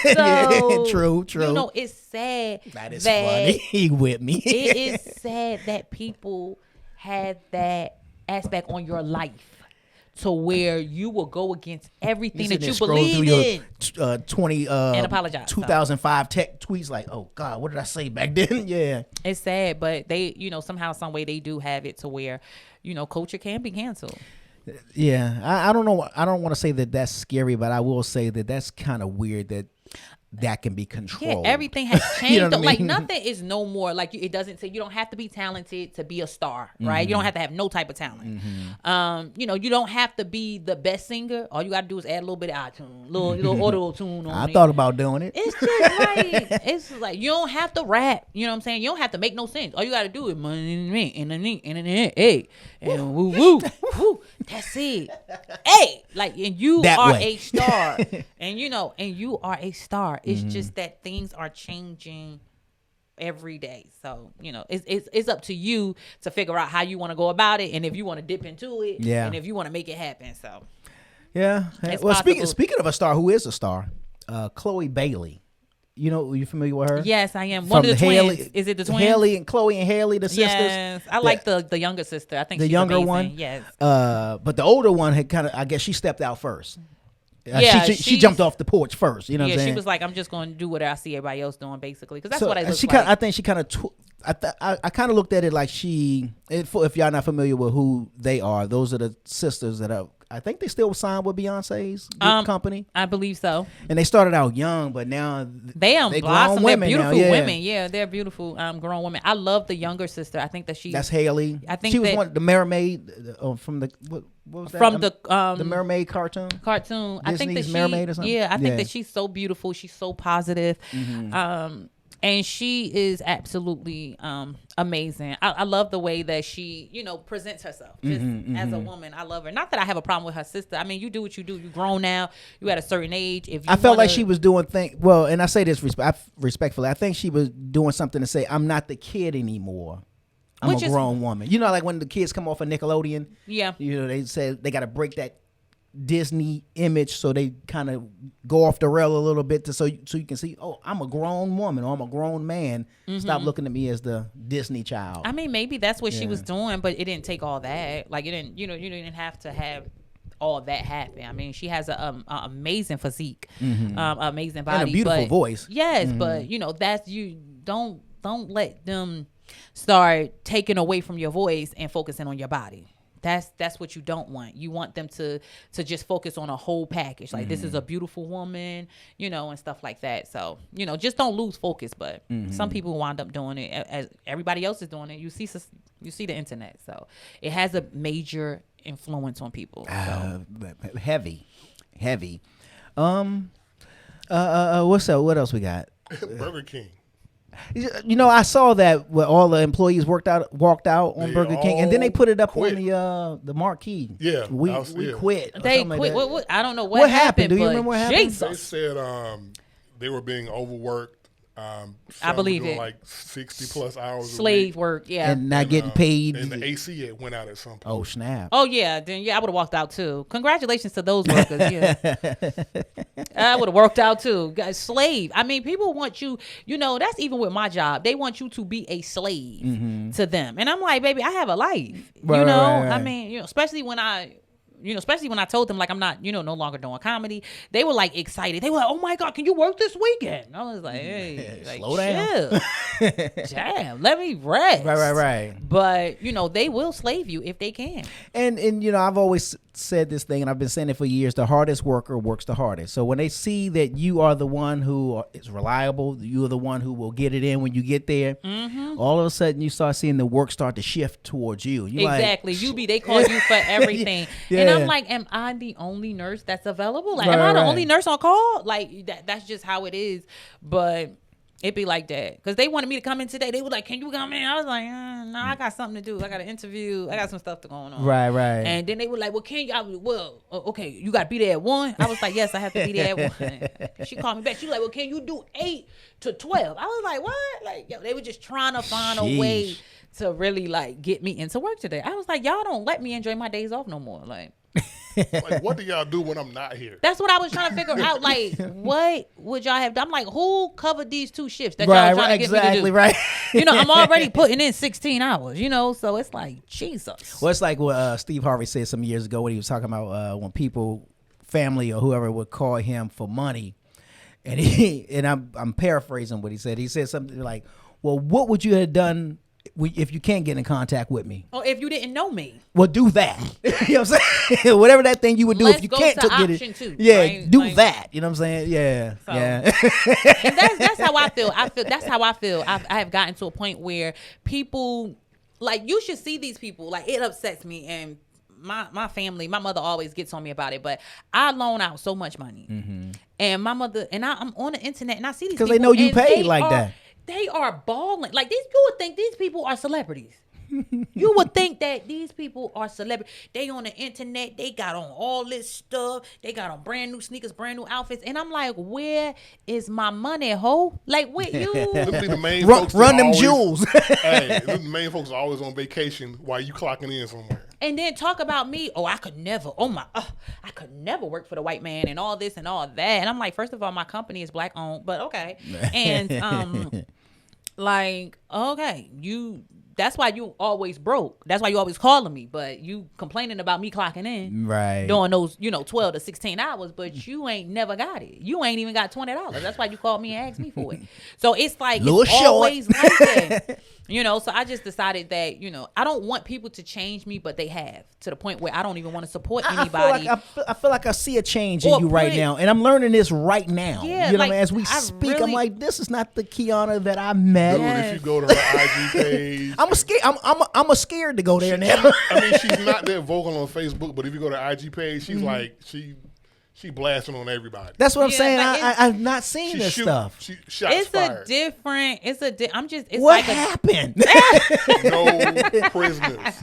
yeah, true. It's sad. That is funny. He with me. It is sad that people have that aspect on your life to where you will go against everything that you believe in. 20 and apologize. 2005 tech tweets like, oh God, what did I say back then? Yeah. It's sad, but they, somehow, some way they do have it to where, culture can be canceled. Yeah. I don't know. I don't want to say that that's scary, but I will say that that's kind of weird that can be controlled. Yeah, everything has changed. You know what I mean? Like nothing is no more like it doesn't say you don't have to be talented to be a star, right? You don't have to have no type of talent. You don't have to be the best singer. All you got to do is add a little bit of iTunes, little auto tune on it. I thought about doing it. It's just like it's like you don't have to rap. You know what I'm saying? You don't have to make no sense. All you got to do is money and woo woo woo. That's it. Hey, like and you are a star, and you are a star. It's just that things are changing every day. So, it's up to you to figure out how you want to go about it and if you want to dip into it and if you want to make it happen. So, yeah. Well, speaking of a star, who is a star? Chloe Bailey. You familiar with her? Yes, I am. One of the twins. Is it the twins? Chloe and Haley, the sisters. Yes, I like the younger sister. I think the she's younger amazing. one. Yes. But the older one had I guess she stepped out first. She jumped off the porch first. You know what I'm saying? She was like, I'm just going to do what I see everybody else doing, basically, because that's what I look like. I think she kind of. I kind of looked at it like if y'all not familiar with who they are, those are the sisters that are. I think they still signed with Beyonce's company. I believe so. And they started out young, but now they grown women. They're beautiful now, women. Yeah, they're beautiful grown women. I love the younger sister. I think that that's Haley. I think she was the mermaid from the what was that? From the mermaid cartoon. Disney's I think that Mermaid or something. Yeah, I think that she's so beautiful. She's so positive. And she is absolutely amazing. I love the way that she, presents herself just as a woman. I love her. Not that I have a problem with her sister. I mean, you do what you do. You're grown now. You at a certain age. If you I felt like she was doing things. Well, and I say this respectfully. I think she was doing something to say, I'm not the kid anymore. I'm a grown woman. Like when the kids come off of Nickelodeon. Yeah. They said they got to break that Disney image, so they kind of go off the rail a little bit so you can see, oh, I'm a grown woman or I'm a grown man. Stop looking at me as the Disney child. I mean, maybe that's what she was doing, but it didn't take all that. Like it didn't, you didn't have to have all that happen. I mean, she has a amazing physique, amazing body, and a beautiful voice. Yes, but that's you. Don't let them start taking away from your voice and focusing on your body. That's what you don't want. You want them to just focus on a whole package. Like this is a beautiful woman, and stuff like that. So, just don't lose focus. But some people wind up doing it as everybody else is doing it. You see the internet. So it has a major influence on people. So. Heavy. What's up? What else we got? Burger King. I saw that where all the employees walked out on Burger King, and then they put it up on the marquee. Yeah, we quit. They quit. What, I don't know what happened. Do you remember what happened? They said they were being overworked. I believe it. Like 60 plus hours slave work, yeah, and not getting paid. And the AC had went out at some point. Oh snap! Oh yeah, then I would have walked out too. Congratulations to those workers. Yeah, I would have worked out too. Slave. I mean, people want you. That's even with my job. They want you to be a slave to them, and I'm like, baby, I have a life. Right. I mean, especially when I especially when I told them like I'm not, no longer doing comedy, they were like excited. They were like, oh my God, can you work this weekend? I was like, hey, like, slow down. Damn, let me rest. Right. But, they will slave you if they can. And I've always said this thing, and I've been saying it for years, the hardest worker works the hardest. So when they see that you are the one who is reliable, you are the one who will get it in when you get there, all of a sudden you start seeing the work start to shift towards you. Exactly. They call you for everything. Yeah. And I'm like, am I the only nurse that's available? Like, am I the only nurse on call? Like, that's just how it is. But it be like that. Because they wanted me to come in today. They were like, can you come in? I was like, no, I got something to do. I got an interview. I got some stuff going on. Right. And then they were like, well, can you? Okay, you got to be there at 1. I was like, yes, I have to be there at 1. She called me back. She was like, well, can you do 8 to 12? I was like, what? Like, they were just trying to find a way to really, like, get me into work today. I was like, y'all don't let me enjoy my days off no more. Like, like, what do y'all do when I'm not here? That's what I was trying to figure out. Like, what would y'all have done? I'm like, who covered these 2 shifts that y'all trying to get me to do? Right. I'm already putting in 16 hours, so it's like, Jesus. Well, it's like what Steve Harvey said some years ago when he was talking about when people, family or whoever would call him for money. And I'm paraphrasing what he said. He said something like, well, what would you have done if you can't get in contact with me? Or if you didn't know me. Well, do that. You know what I'm saying? Whatever that thing you would do if you can't get it. Two, yeah, right? do that. You know what I'm saying? Yeah. So, yeah. And that's how I feel. That's how I feel. I have gotten to a point where people, like, you should see these people. Like, it upsets me. And my family, my mother always gets on me about it, but I loan out so much money. And my mother, and I'm on the internet and I see these people. Because they know you paid like that. They are balling. Like, you would think these people are celebrities. You would think that these people are celebrities. They on the internet. They got on all this stuff. They got on brand new sneakers, brand new outfits. And I'm like, where is my money, ho? Like, with you. The main run them jewels. Hey, the main folks are always on vacation while you clocking in somewhere. And then talk about me. Oh, I could never work for the white man and all this and all that. And I'm like, first of all, my company is black owned, but okay. And like, okay, that's why you always broke. That's why you always calling me. But you complaining about me clocking in. Right. Doing those, 12 to 16 hours. But you ain't never got it. You ain't even got $20. That's why you called me and asked me for it. So it's like, it's always like that. So I just decided that, I don't want people to change me, but they have. To the point where I don't even want to support anybody. I feel like I see a change in you right now. And I'm learning this right now. Yeah, what I mean? As we speak, I'm like, this is not the Keonna that I met. Dude, if you go to her IG page. I'm scared to go there now. I mean, she's not that vocal on Facebook, but if you go to her IG page, she's like, she blasting on everybody. That's what I'm saying. I've not seen this stuff. It's what happened? No prisoners.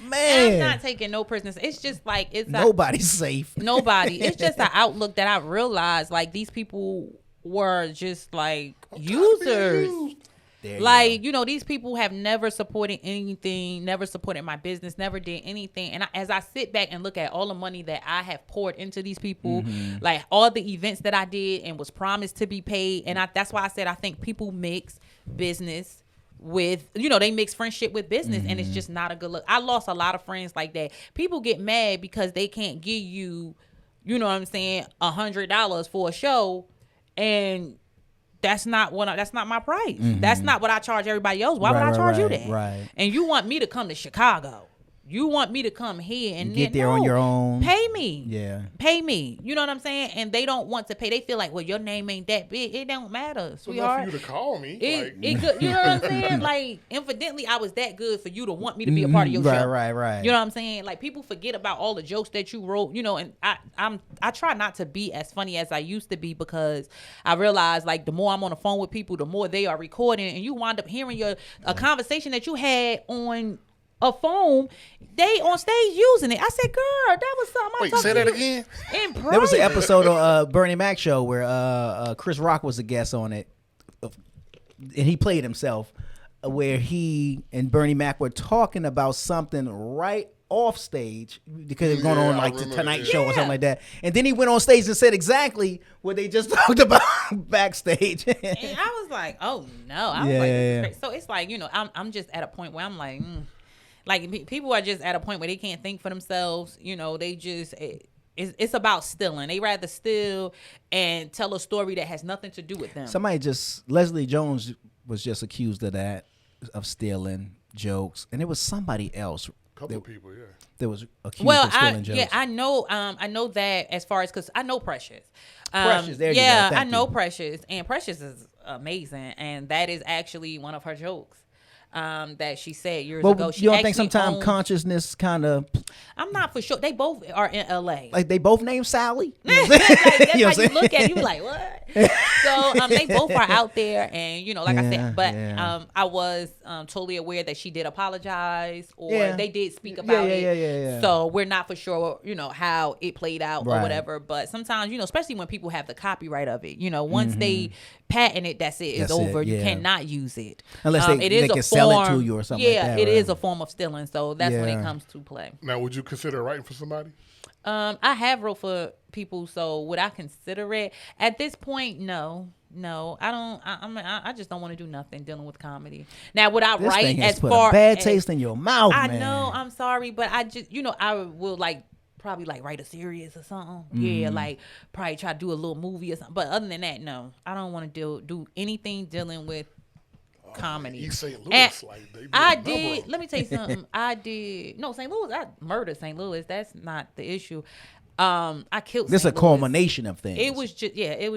Man, I'm not taking no prisoners. It's just like, nobody's safe. Nobody. It's just an outlook that I realized, like, these people were just like users. Like, these people have never supported anything, never supported my business, never did anything. And as I sit back and look at all the money that I have poured into these people, like all the events that I did and was promised to be paid. And that's why I said I think people mix business with, they mix friendship with business, and it's just not a good look. I lost a lot of friends like that. People get mad because they can't give you, $100 for a show, and that's not my price. That's not what I charge everybody else. Why would I charge you that? Right. And you want me to come to Chicago? You want me to come here and get there on your own? Pay me. Yeah. Pay me. You know what I'm saying? And they don't want to pay. They feel like, well, your name ain't that big. It don't matter, sweetheart. Enough for you to call me. You know what I'm saying? Like, incidentally, I was that good for you to want me to be a part of your show. Right. You know what I'm saying? Like, people forget about all the jokes that you wrote. And I try not to be as funny as I used to be, because I realize, like, the more I'm on the phone with people, the more they are recording, and you wind up hearing a conversation that you had on a phone, they on stage using it. I said, girl, that was something I Wait, say that again? In private. There was an episode of Bernie Mac show where Chris Rock was a guest on it, and he played himself, where he and Bernie Mac were talking about something right off stage, because it was going on like the Tonight Show or something like that. And then he went on stage and said exactly what they just talked about backstage. And I was like, oh no. I was like, this is crazy. So it's like, I'm just at a point where I'm like, Like people are just at a point where they can't think for themselves. You know, they just it's about stealing. They rather steal and tell a story that has nothing to do with them. Leslie Jones was just accused of that, of stealing jokes, and it was somebody else. Couple of people, yeah. That was accused of stealing jokes. Yeah, I know that as far as, because I know Precious. Precious, there you go. Yeah, Thank I know you. Precious, and Precious is amazing, and that is actually one of her jokes. That she said years ago. She you don't think actually sometimes owned, consciousness kind of I'm not for sure. They both are in LA. like they both named Sally? Like, that's You know how what you I'm look at it. You be like, what? So they both are out there, and like I Yeah, said, but yeah. I was totally aware that she did apologize, or Yeah. they did speak about it. Yeah. So we're not for sure, how it played out or Right. whatever. But sometimes, especially when people have the copyright of it, once they patent it, that's it. It's That's it, over. You yeah. cannot use it Unless they it is can a sell it to form- you or something like Yeah, that, it right? is a form of stealing. So that's when Yeah. it comes to play. Now, would you consider writing for somebody? I have wrote for people, so would I consider it? At this point, no, I don't. I just don't want to do nothing dealing with comedy. Now, would I This write thing has as put far a bad as, taste in your mouth, I man. know, I'm sorry, but I just, I will probably write a series or something. Mm-hmm. Yeah, probably try to do a little movie or something. But other than that, no, I don't want to do anything dealing with comedy. East St. Louis, And they did I a number did. of Let me tell you something. No, St. Louis. I murdered St. Louis. That's not the issue. I killed. This is a St. Louis. culmination of things. It was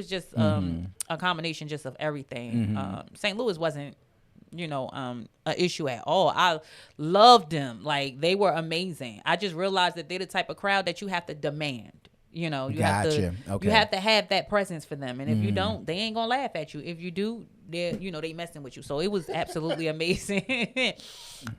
just a combination just of everything. St. Louis wasn't an issue at all. I loved them. Like, they were amazing. I just realized that they're the type of crowd that you have to demand. You have Gotcha. to Okay. you have to have that presence for them. And if you don't, they ain't gonna laugh at you. If you do, they're they messing with you. So it was absolutely amazing.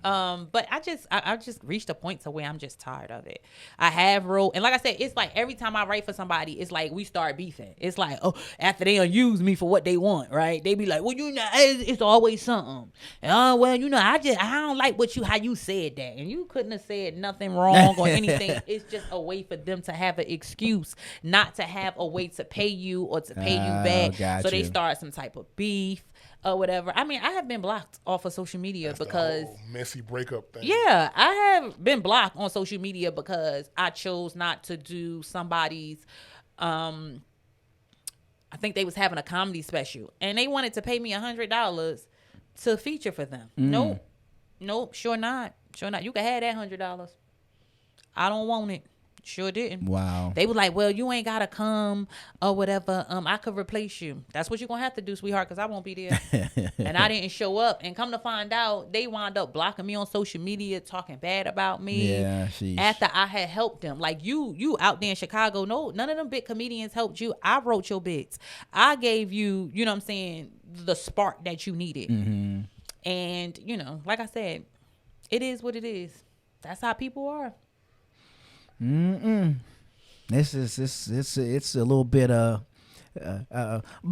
But I just reached a point to where I'm just tired of it. I have wrote, and like I said, it's like every time I write for somebody, it's like we start beefing. It's like, oh, after they use me for what they want, right? They be like, well, it's always something. Well, I don't like how you said that, and you couldn't have said nothing wrong or anything. It's just a way for them to have an excuse, not to have a way to pay you or to pay you back. Got So they you. start some type of beef or whatever. I mean, I have been blocked off of social media That's the because whole messy breakup thing. yeah, I have been blocked on social media because I chose not to do somebody's I think they was having a comedy special and they wanted to pay me $100 to feature for them. Nope, sure not. You can have that $100. I don't want it. Sure didn't. Wow. They were like, well, you ain't gotta come or whatever. I could replace you. That's what you're gonna have to do, sweetheart, because I won't be there. And I didn't show up. And come to find out, they wound up blocking me on social media, talking bad about me. Yeah, sheesh. After I had helped them. Like you out there in Chicago, no, none of them big comedians helped you. I wrote your bits. I gave you, you know what I'm saying, the spark that you needed. Mm-hmm. And, like I said, it is what it is. That's how people are. It's a little bit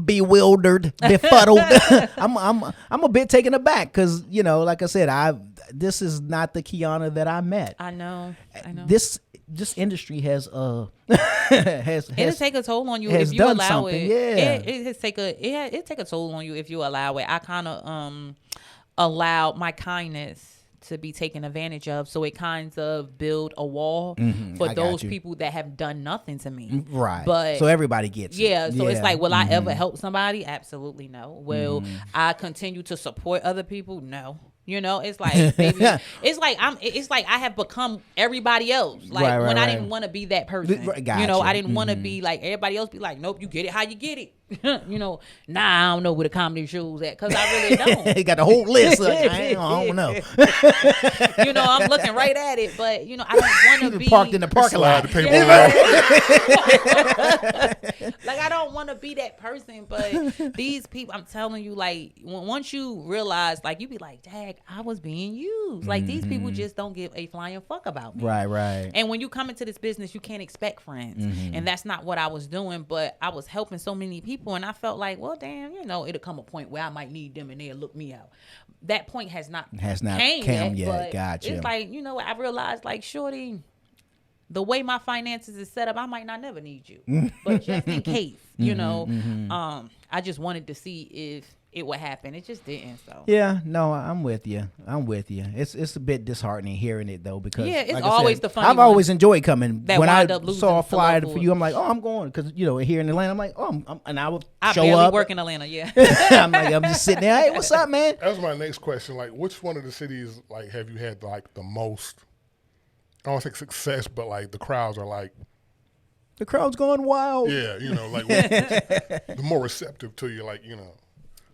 bewildered, befuddled. I'm a bit taken aback because like I said, this is not the Keonna that I met. I know. This industry has It'll take a toll on you has if you done allow something, it. yeah. It take a toll on you if you allow it. I kind of allowed my kindness to be taken advantage of, so it kind of build a wall for I got those you. people that have done nothing to me. Right. But so everybody gets it. yeah, so it's like, will I ever help somebody? Absolutely no. Will I continue to support other people? No. It's like, baby, it's like I have become everybody else. Like Right, when I right. didn't want to be that person. Gotcha. I didn't want to be like everybody else. Be like, nope, you get it how you get it. Nah, I don't know where the comedy shows at because I really don't. He got the whole list. I don't know. I'm looking right at it, but I don't want to be Parked in the parking Slide lot. the paper around. Like, I don't want to be that person, but these people, I'm telling you, like, once you realize, like, you be like, dang, I was being used. Like, these people just don't give a flying fuck about me. Right. And when you come into this business, you can't expect friends. And that's not what I was doing, but I was helping so many people, and I felt like, well, damn, it'll come a point where I might need them and they'll look me out. That point has not came yet. But Gotcha. it's like, I realized, like, shorty, the way my finances is set up, I might not never need you. But just in case, I just wanted to see if it would happen. It just didn't. So Yeah, no, I'm with you. It's a bit disheartening hearing it though, because it's like I always said, the funny I've one always enjoyed coming. that When I wind up losing saw a to flyer local. for you, I'm like, oh, I'm going, because here in Atlanta, I'm like, oh, and I would I show barely up. work in Atlanta. Yeah. I'm just sitting there. Hey, what's up, man? That was my next question. Like, which one of the cities like have you had like the most? I don't think success, but like the crowds are like, The crowd's going wild. yeah, like the more receptive to you, like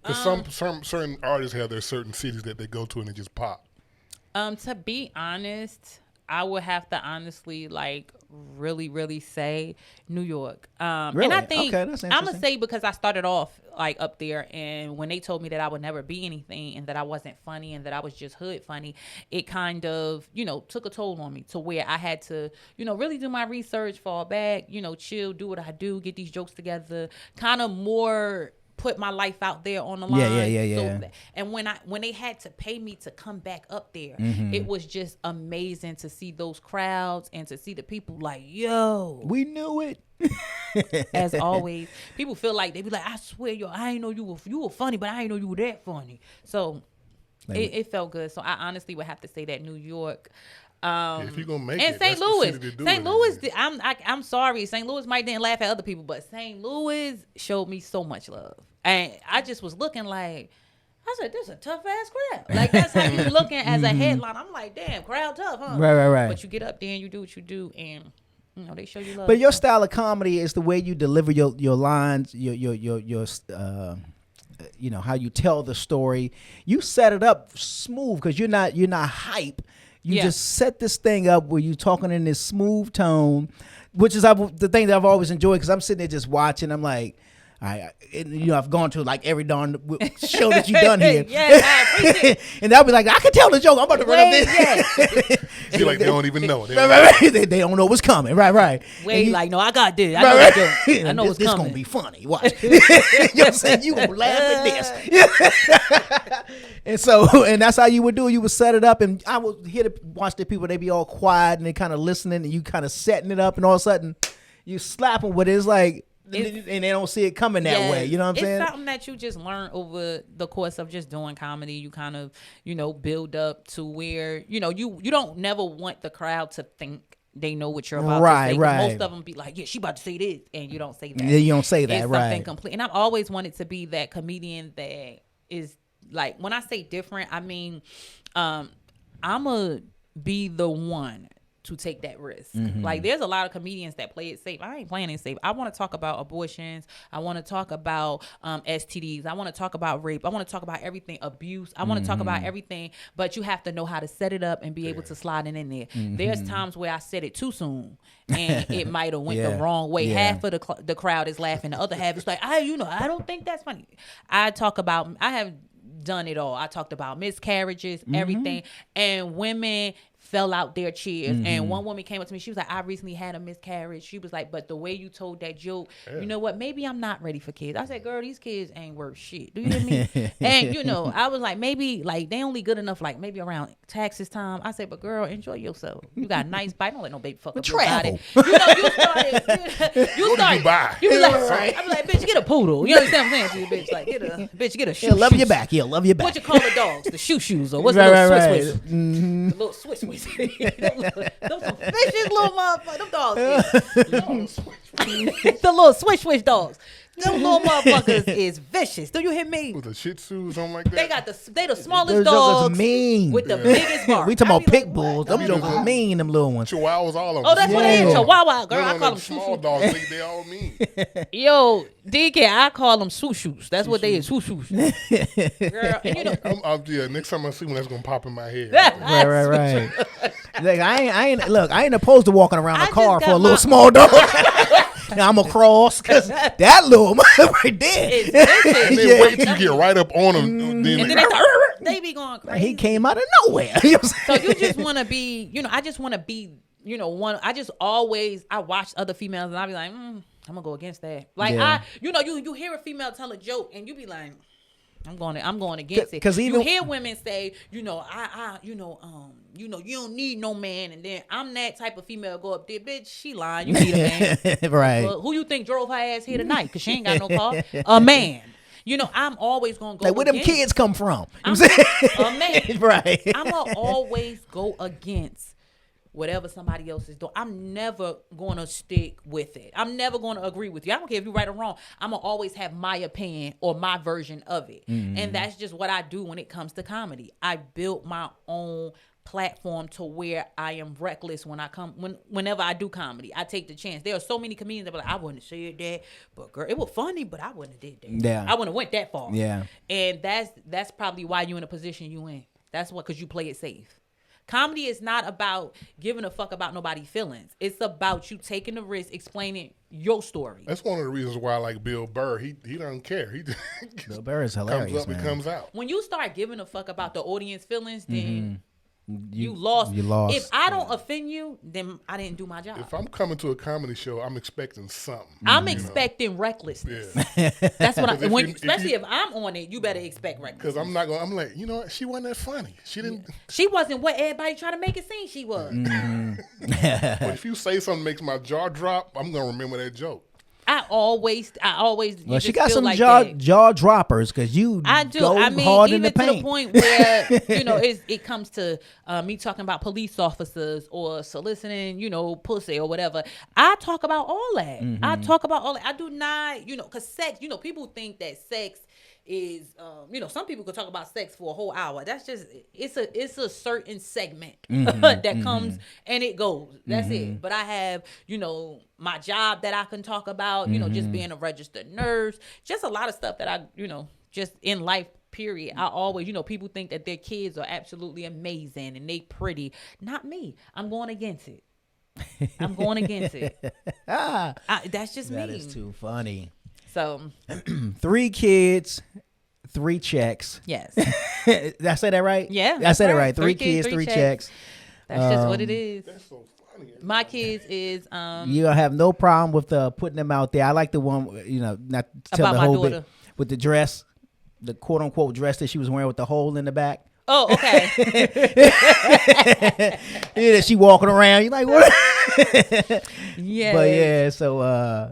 because some certain artists have their certain cities that they go to and they just pop. To be honest, I would have to honestly like really, really say New York. Really? And I think Okay, that's I'm gonna interesting. say because I started off like up there, and when they told me that I would never be anything and that I wasn't funny and that I was just hood funny, it kind of took a toll on me to where I had to really do my research, fall back, chill, do what I do, get these jokes together, kind of more put my life out there on the line. Yeah. And when they had to pay me to come back up there, Mm-hmm. it was just amazing to see those crowds and to see the people like, yo, We knew it. as always, people feel like they be like, I swear, yo, I ain't know you were funny, but I ain't know you were that funny. So it felt good. So I honestly would have to say that New York. If you're gonna make And it, St. that's the Louis, city to do St. it Louis. in. I'm sorry, St. Louis might didn't laugh at other people, but St. Louis showed me so much love, and I just was looking like, I said, this is a tough ass crowd. Like that's how you looking as a headline. I'm like, damn, crowd tough, huh? Right. But you get up there and you do what you do, and they show you love. But your style of comedy is the way you deliver your lines, your how you tell the story. You set it up smooth because you're not hype. You Yeah. just set this thing up where you're talking in this smooth tone, which is the thing that I've always enjoyed, because I'm sitting there just watching. I'm like, I've gone to like every darn show that you've done here. Yeah, I appreciate it. And I'll be like, I can tell the joke. I'm about to run up this. Feel like they don't even know. Right. They don't know what's coming. Right. Wait, And you- like, no, I got this. I know that joke. I know this, what's this coming. gonna be funny. Watch. You know what I'm saying? You gonna laugh at this. and that's how you would do it. You would set it up, and I would watch the people. They be all quiet and they kind of listening, and you kind of setting it up, and all of a sudden you slap them with it. It's like, and they don't see it coming that way. You know what I'm saying? It's something that you just learn over the course of just doing comedy. You kind of, build up to where, you don't never want the crowd to think they know what you're about to say. 'Cause Right. most of them be like, yeah, she about to say this, and you don't say that. Yeah, you don't say that, it's right. something complete. And I've always wanted to be that comedian that is like, when I say different, I mean, I'ma be the one to take that risk. Mm-hmm. Like, there's a lot of comedians that play it safe. I ain't playing it safe. I want to talk about abortions. I want to talk about STDs. I want to talk about rape. I want to talk about everything, abuse. I want to talk about everything, but you have to know how to set it up and be able to slide it in there. Mm-hmm. There's times where I said it too soon and it might have went Yeah. the wrong way. Yeah. Half of the crowd is laughing. The other half is like, I don't think that's funny. I have done it all. I talked about miscarriages, everything, and women fell out their chairs. And one woman came up to me. She was like, I recently had a miscarriage. She was like, but the way you told that joke, you know what? Maybe I'm not ready for kids. I said, girl, these kids ain't worth shit. Do you hear me? And, I was like, maybe, like, they only good enough, like, maybe around taxes time. I said, but girl, enjoy yourself. You got a nice bite. Don't let no baby fuck up your body. Travel. You started. Go to Dubai. You be like, I be like, bitch, get a poodle. You understand what I'm saying to you, bitch? Like, get a shoe. He'll love you back. He'll love you back. What you call the dogs? The shoes or what's Right, the little right. Swiss? The little Swiss. Them some vicious little motherfuckers. Them dogs. The little swish dogs. Them little motherfuckers is vicious. Do you hear me? With a Shih Tzu, something like that. They the smallest Those dogs jokers mean. with the biggest bark. We talking I about be pit like, bulls. what? Them jokers mean, them little ones. Chihuahuas, all of them. Oh, that's what they is. Yeah. Chihuahua, girl. I No, call the them small shoo dogs. They all mean. Yo, DK, I call them swooshoos. That's what they is. Swooshoos. Girl, and Next time I see one, that's gonna pop in my head. Right. Like, I ain't opposed to walking around I a just car got for a little my- small dog. Now I'm across because that little mother right there. It's vicious. And then wait till you get right up on them. And then they be going crazy. He came out of nowhere. You know what I'm So saying? you just want to be, I just want to be, one. I just always, I watch other females and I be like, I'm gonna go against that. Like Yeah. you hear a female tell a joke and you be like, I'm going against it. 'Cause even- you hear women say, you don't need no man, and then I'm that type of female. Go up there, bitch. She lying. You need a man. Right. Well, who you think drove her ass here tonight? Cause she ain't got no car. A man. I'm always gonna go. Like, where them against, kids come from? I'm saying? Right. I'm gonna always go against whatever somebody else is doing. I'm never gonna stick with it. I'm never gonna agree with you. I don't care if you're right or wrong. I'm gonna always have my opinion or my version of it. And that's just what I do when it comes to comedy. I built my own platform to where I am reckless whenever I do comedy. I take the chance. There are so many comedians that be like, I wouldn't have said that, but girl, it was funny, but I wouldn't have did that. Yeah. I wouldn't have went that far. Yeah. And that's probably why you in a position you in. That's what, because you play it safe. Comedy is not about giving a fuck about nobody's feelings. It's about you taking the risk, explaining your story. That's one of the reasons why I like Bill Burr. He doesn't care. He Bill Burr is hilarious, comes up man. and comes out. When you start giving a fuck about the audience feelings, then you lost. You lost. If I don't offend you, then I didn't do my job. If I'm coming to a comedy show, I'm expecting something. I'm expecting recklessness. Yeah. That's what Because especially if I'm on it, you better expect recklessness. Because I'm not going. I'm like, you know what? She wasn't that funny. She didn't. She wasn't what everybody tried to make it seem she was. But if you say something makes my jaw drop, I'm gonna remember that joke. I always. Well, she got feel some like jaw droppers because you I do. go I mean, hard in even the to paint. the point where it comes to me talking about police officers or soliciting, pussy or whatever. I talk about all that. I talk about all that. I do not, because sex. People think that sex is, some people could talk about sex for a whole hour. That's just it's a certain segment that comes and it goes. That's it. But I have, my job that I can talk about. Just being a registered nurse. Just a lot of stuff that I, just in life. Period. I always, people think that their kids are absolutely amazing and they pretty. Not me. I'm going against it. That's just me. That is too funny. So 3 kids, 3 checks. yes, Did I say that right? Yeah, I said it right. right. 3 kids, 3 checks. that's just what it is. That's so funny. My kids is You don't have no problem with putting them out there. I like the one, not to tell About the my whole daughter. bit with the dress, the quote unquote dress that she was wearing with the hole in the back. Oh, okay. Yeah, she walking around. You're like, what? Yeah. But yeah, so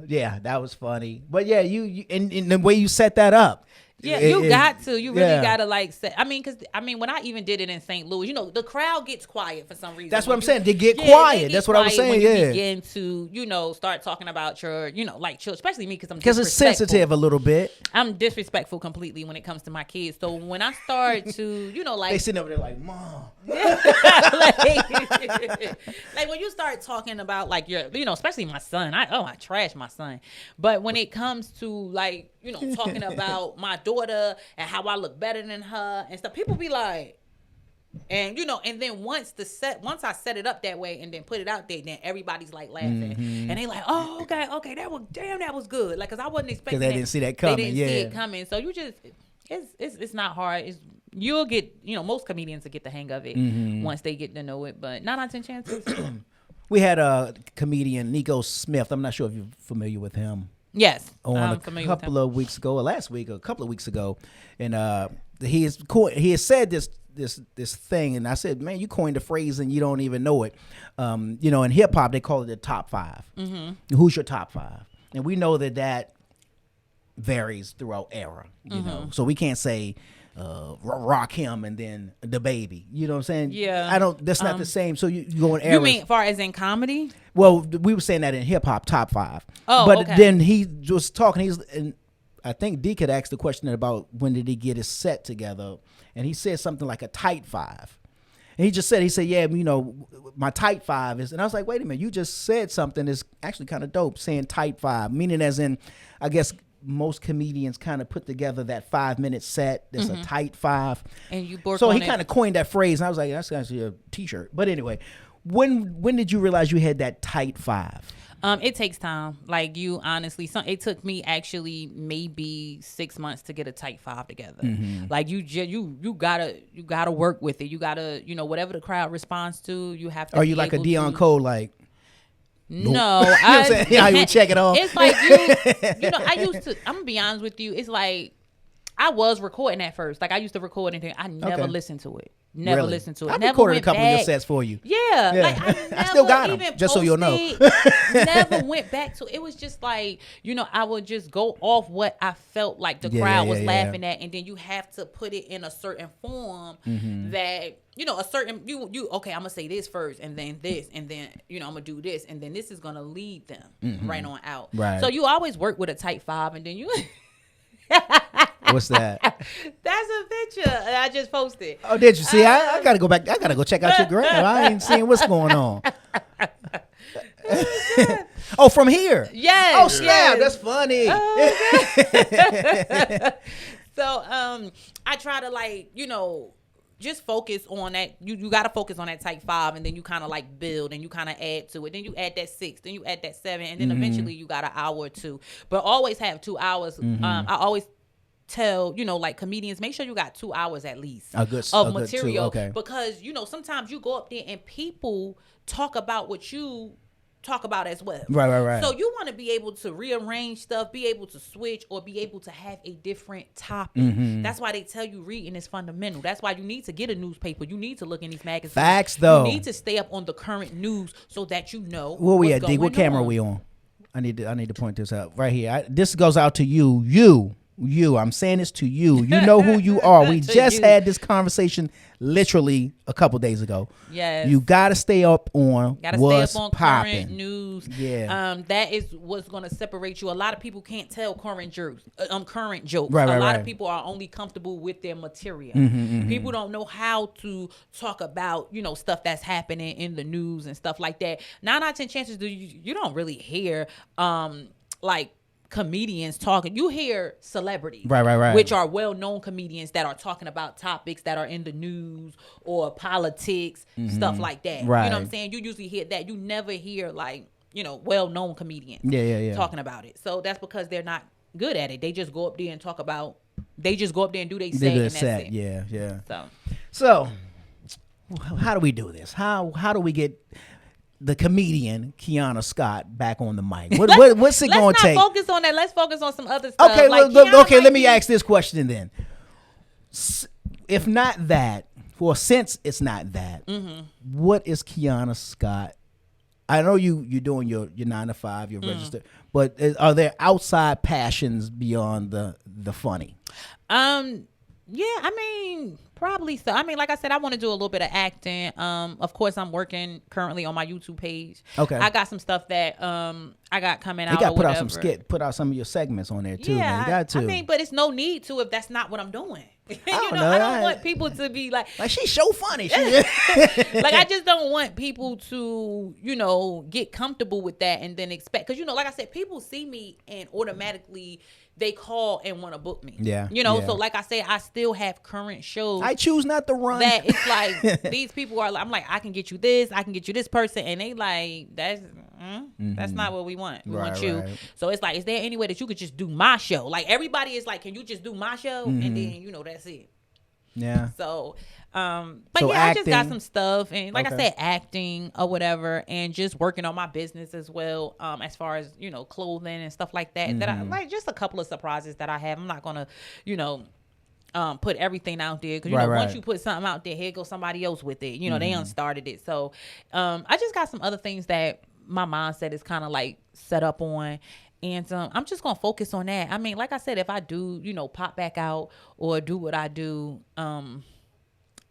that was funny. But yeah, you and the way you set that up. Yeah, it- you it- got to. You really yeah. got to say. Because when I even did it in St. Louis, the crowd gets quiet for some reason. That's what When I'm saying. They get they quiet. get That's what I was quiet saying. when you Yeah, begin to start talking about your like children, especially me because I'm because it's disrespectful. sensitive a little bit. I'm disrespectful completely when it comes to my kids. So when I start to They like sitting over there like, Mom. like when you start talking about like your especially my son, I trash my son, but when it comes to like talking about my daughter and how I look better than her and stuff, people be like, and and then once I set it up that way and then put it out there, then everybody's like laughing and they like, oh okay that was good, like because I wasn't expecting Because they didn't see that coming. they didn't Yeah. see it coming, so you just it's not hard. You'll get most comedians will get the hang of it once they get to know it, but 9 out of 10 chances. We had a comedian, Nico Smith. I'm not sure if you're familiar with him. Yes, On I'm a familiar with couple of weeks ago, or last week, or a couple of weeks ago, and he has said this thing, and I said, man, you coined the phrase and you don't even know it. In hip hop they call it the top 5. Who's your top 5? And we know that varies throughout era. So we can't say Rock him and then the baby. You know what I'm saying? Yeah. That's not the same. So you go in eras. You mean far as in comedy? Well, we were saying that in hip hop, top 5. Oh, but okay. then he was talking. And I think Deke had asked the question about when did he get his set together, and he said something like a tight 5. And he said, yeah, my tight 5 is. And I was like, wait a minute, you just said something that's actually kind of dope, saying tight 5, meaning as in, I guess most comedians kind of put together that 5-minute set. That's a tight 5. And you work so on he kind of coined that phrase, and I was like, that's actually a T-shirt. But anyway, when did you realize you had that tight 5? It takes time. Like you honestly, it took me actually maybe 6 months to get a tight 5 together. Like you gotta work with it. You gotta, whatever the crowd responds to, you have to. Are you like a Dion Cole, like? No, you know what I'm saying? How you would check it off? It's like I used to. I'm gonna be honest with you. It's like I was recording at first. Like I used to record anything. I never listened to it Never Really? listened to it. I Never recorded a went couple of your back. sets for you. Yeah, Yeah. like I never I still got 'em, even just so you'll know. Never went back to it. Was just like, I would just go off what I felt like the crowd was laughing at, and then you have to put it in a certain form that a certain you okay. I'm gonna say this first, and then this, and then I'm gonna do this, and then this is gonna lead them right on out. Right. So you always work with a type 5, and then you. What's that? That's a picture I just posted. Oh, did you see? I gotta go back. I gotta go check out your gram. I ain't seeing what's going on. Oh, from here. Yes. Oh, snap! Yes. That's funny. So I try to just focus on that. You got to focus on that type 5, and then you kind of like build, and you kind of add to it. Then you add that 6, then you add that 7, and then eventually you got an hour or two. But always have 2 hours. I always tell comedians, make sure you got 2 hours at least of material, because sometimes you go up there and people talk about what you talk about as well. Right. So you want to be able to rearrange stuff, be able to switch, or be able to have a different topic. That's why they tell you reading is fundamental. That's why you need to get a newspaper. You need to look in these magazines. Facts, though. You need to stay up on the current news so that you know Where we what's at, D? going What camera on. are we on? I need to point this out right here. This goes out to you. I'm saying this to you. You know who you are. We just had this conversation literally a couple days ago. Yes. You got to stay up on what's current popping. news. Yeah. That is what's going to separate you. A lot of people can't tell current jokes. Right, a lot right. of people are only comfortable with their material. Mm-hmm. People don't know how to talk about, stuff that's happening in the news and stuff like that. 9 out of 10 chances you don't really hear comedians talking. You hear celebrities, right, which are well-known comedians that are talking about topics that are in the news or politics, stuff like that. Right. You know what I'm saying? You usually hear that. You never hear well-known comedians talking about it. So that's because they're not good at it. They just go up there and talk about. They just go up there and do their set, and that's it. Yeah. So how do we do this? How do we get the comedian Keonna Scott back on the mic? What's it going to take? Let's not focus on that. Let's focus on some other stuff. Okay, Keonna let me ask this question then. If not that, since it's not that, what is Keonna Scott? I know you're doing your 9 to 5, you're registered, but are there outside passions beyond the funny? Yeah, I mean, probably so. I mean, like I said, I want to do a little bit of acting. Of course, I'm working currently on my YouTube page. Okay. I got some stuff that I got coming out. You got to put out some of your segments on there too. Yeah, man. You got to. I mean, but it's no need to if that's not what I'm doing. I don't want people to be like she's so funny. I just don't want people to, get comfortable with that and then expect, because like I said, people see me and automatically they call and want to book me. Yeah. So like I said, I still have current shows. I choose not to run. That it's like these people are. I'm like, I can get you this. I can get you this person, and they like that's not what we want. We want you. Right. So it's like, is there any way that you could just do my show? Like everybody is like, can you just do my show? And then that's it. Yeah. So, acting, I just got some stuff, and like I said, acting or whatever, and just working on my business as well. As far as clothing and stuff like that. That I like, just a couple of surprises that I have. I'm not gonna, put everything out there, because once you put something out there, here goes somebody else with it. They unstarted it. So, I just got some other things that my mindset is kind of like set up on. And I'm just going to focus on that. I mean, like I said, if I do, pop back out or do what I do,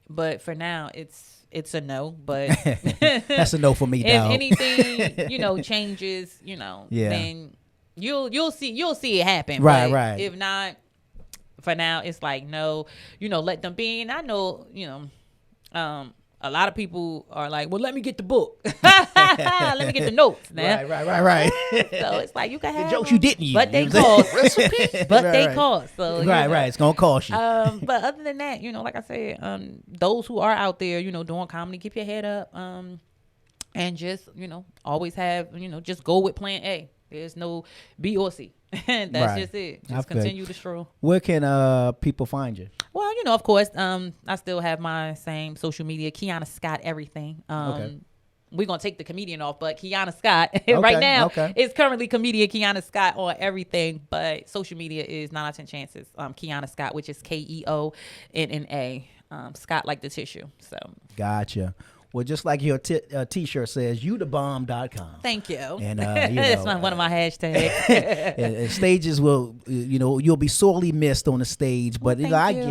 but for now, it's a no. But that's a no for me, if dog. anything, changes, then you'll see it happen. Right, but right. If not, for now, it's like, no, let them be. And I know, a lot of people are like, well, let me get the book. Let me get the notes. Man. Right. So it's like, you can have the jokes you didn't use. But they cost. They cost. So, right. It's going to cost you. But other than that, like I said, those who are out there, doing comedy, keep your head up. And just, always have, just go with plan A. There's no B or C. That's just it. Just continue to stroll. Where can people find you? Well, of course, I still have my same social media, Keonna Scott everything. We're going to take the comedian off, but Keonna Scott right now is currently comedian Keonna Scott on everything. But social media is 9 out of 10 chances. Keonna Scott, which is Keonna. Scott like the tissue. So Gotcha. Well, just like your T-shirt says, youdabomb.com. thank you. And that's one of my hashtags. and stages will, you'll be sorely missed on the stage. But Well, I thank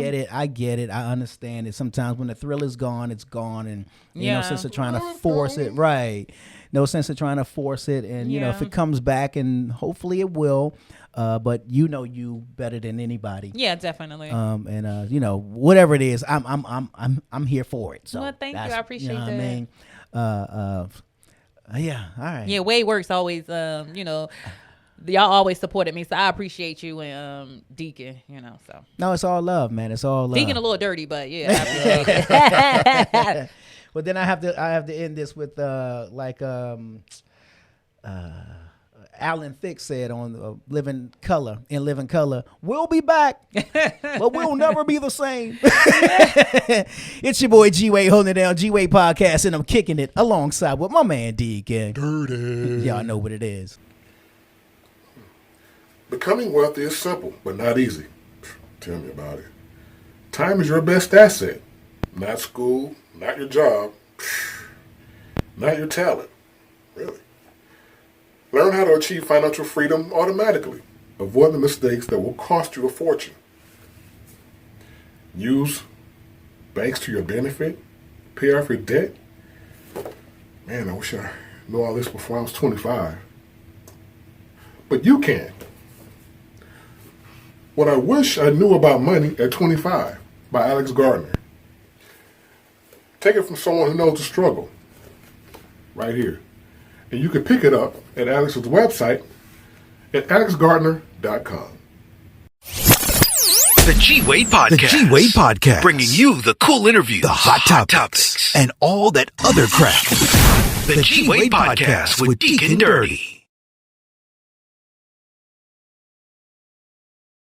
get it. I understand it. Sometimes when the thrill is gone, it's gone, and no sense of trying to force it. Right. No sense of trying to force it. And if it comes back, and hopefully it will. But you better than anybody. Yeah, definitely. Whatever it is, I'm here for it. So well, thank you. I appreciate that. I mean, yeah. All right. Yeah, WadeWorks always, y'all always supported me, so I appreciate you and Deacon. So. No, it's all love, man. It's all love. Deacon a little dirty, but yeah. I appreciate it. But then I have to end this with Alan Thicke said on Living Color, we'll be back, but we'll never be the same. It's your boy G-Wade holding it down, G-Wade Podcast, and I'm kicking it alongside with my man Deacon. Dirty. Y'all know what it is. Becoming wealthy is simple, but not easy. Tell me about it. Time is your best asset. Not school, not your job, not your talent. Really. Learn how to achieve financial freedom automatically. Avoid the mistakes that will cost you a fortune. Use banks to your benefit. Pay off your debt. Man, I wish I knew all this before I was 25. But you can. What I wish I knew about money at 25 by Alex Gardner. Take it from someone who knows the struggle. Right here. And you can pick it up at Alex's website at alexgardner.com. The G-Wade Podcast. The G-Wade Podcast. Bringing you the cool interviews, The hot topics, and all that other crap. The G-Wade Podcast with Deacon Dirty.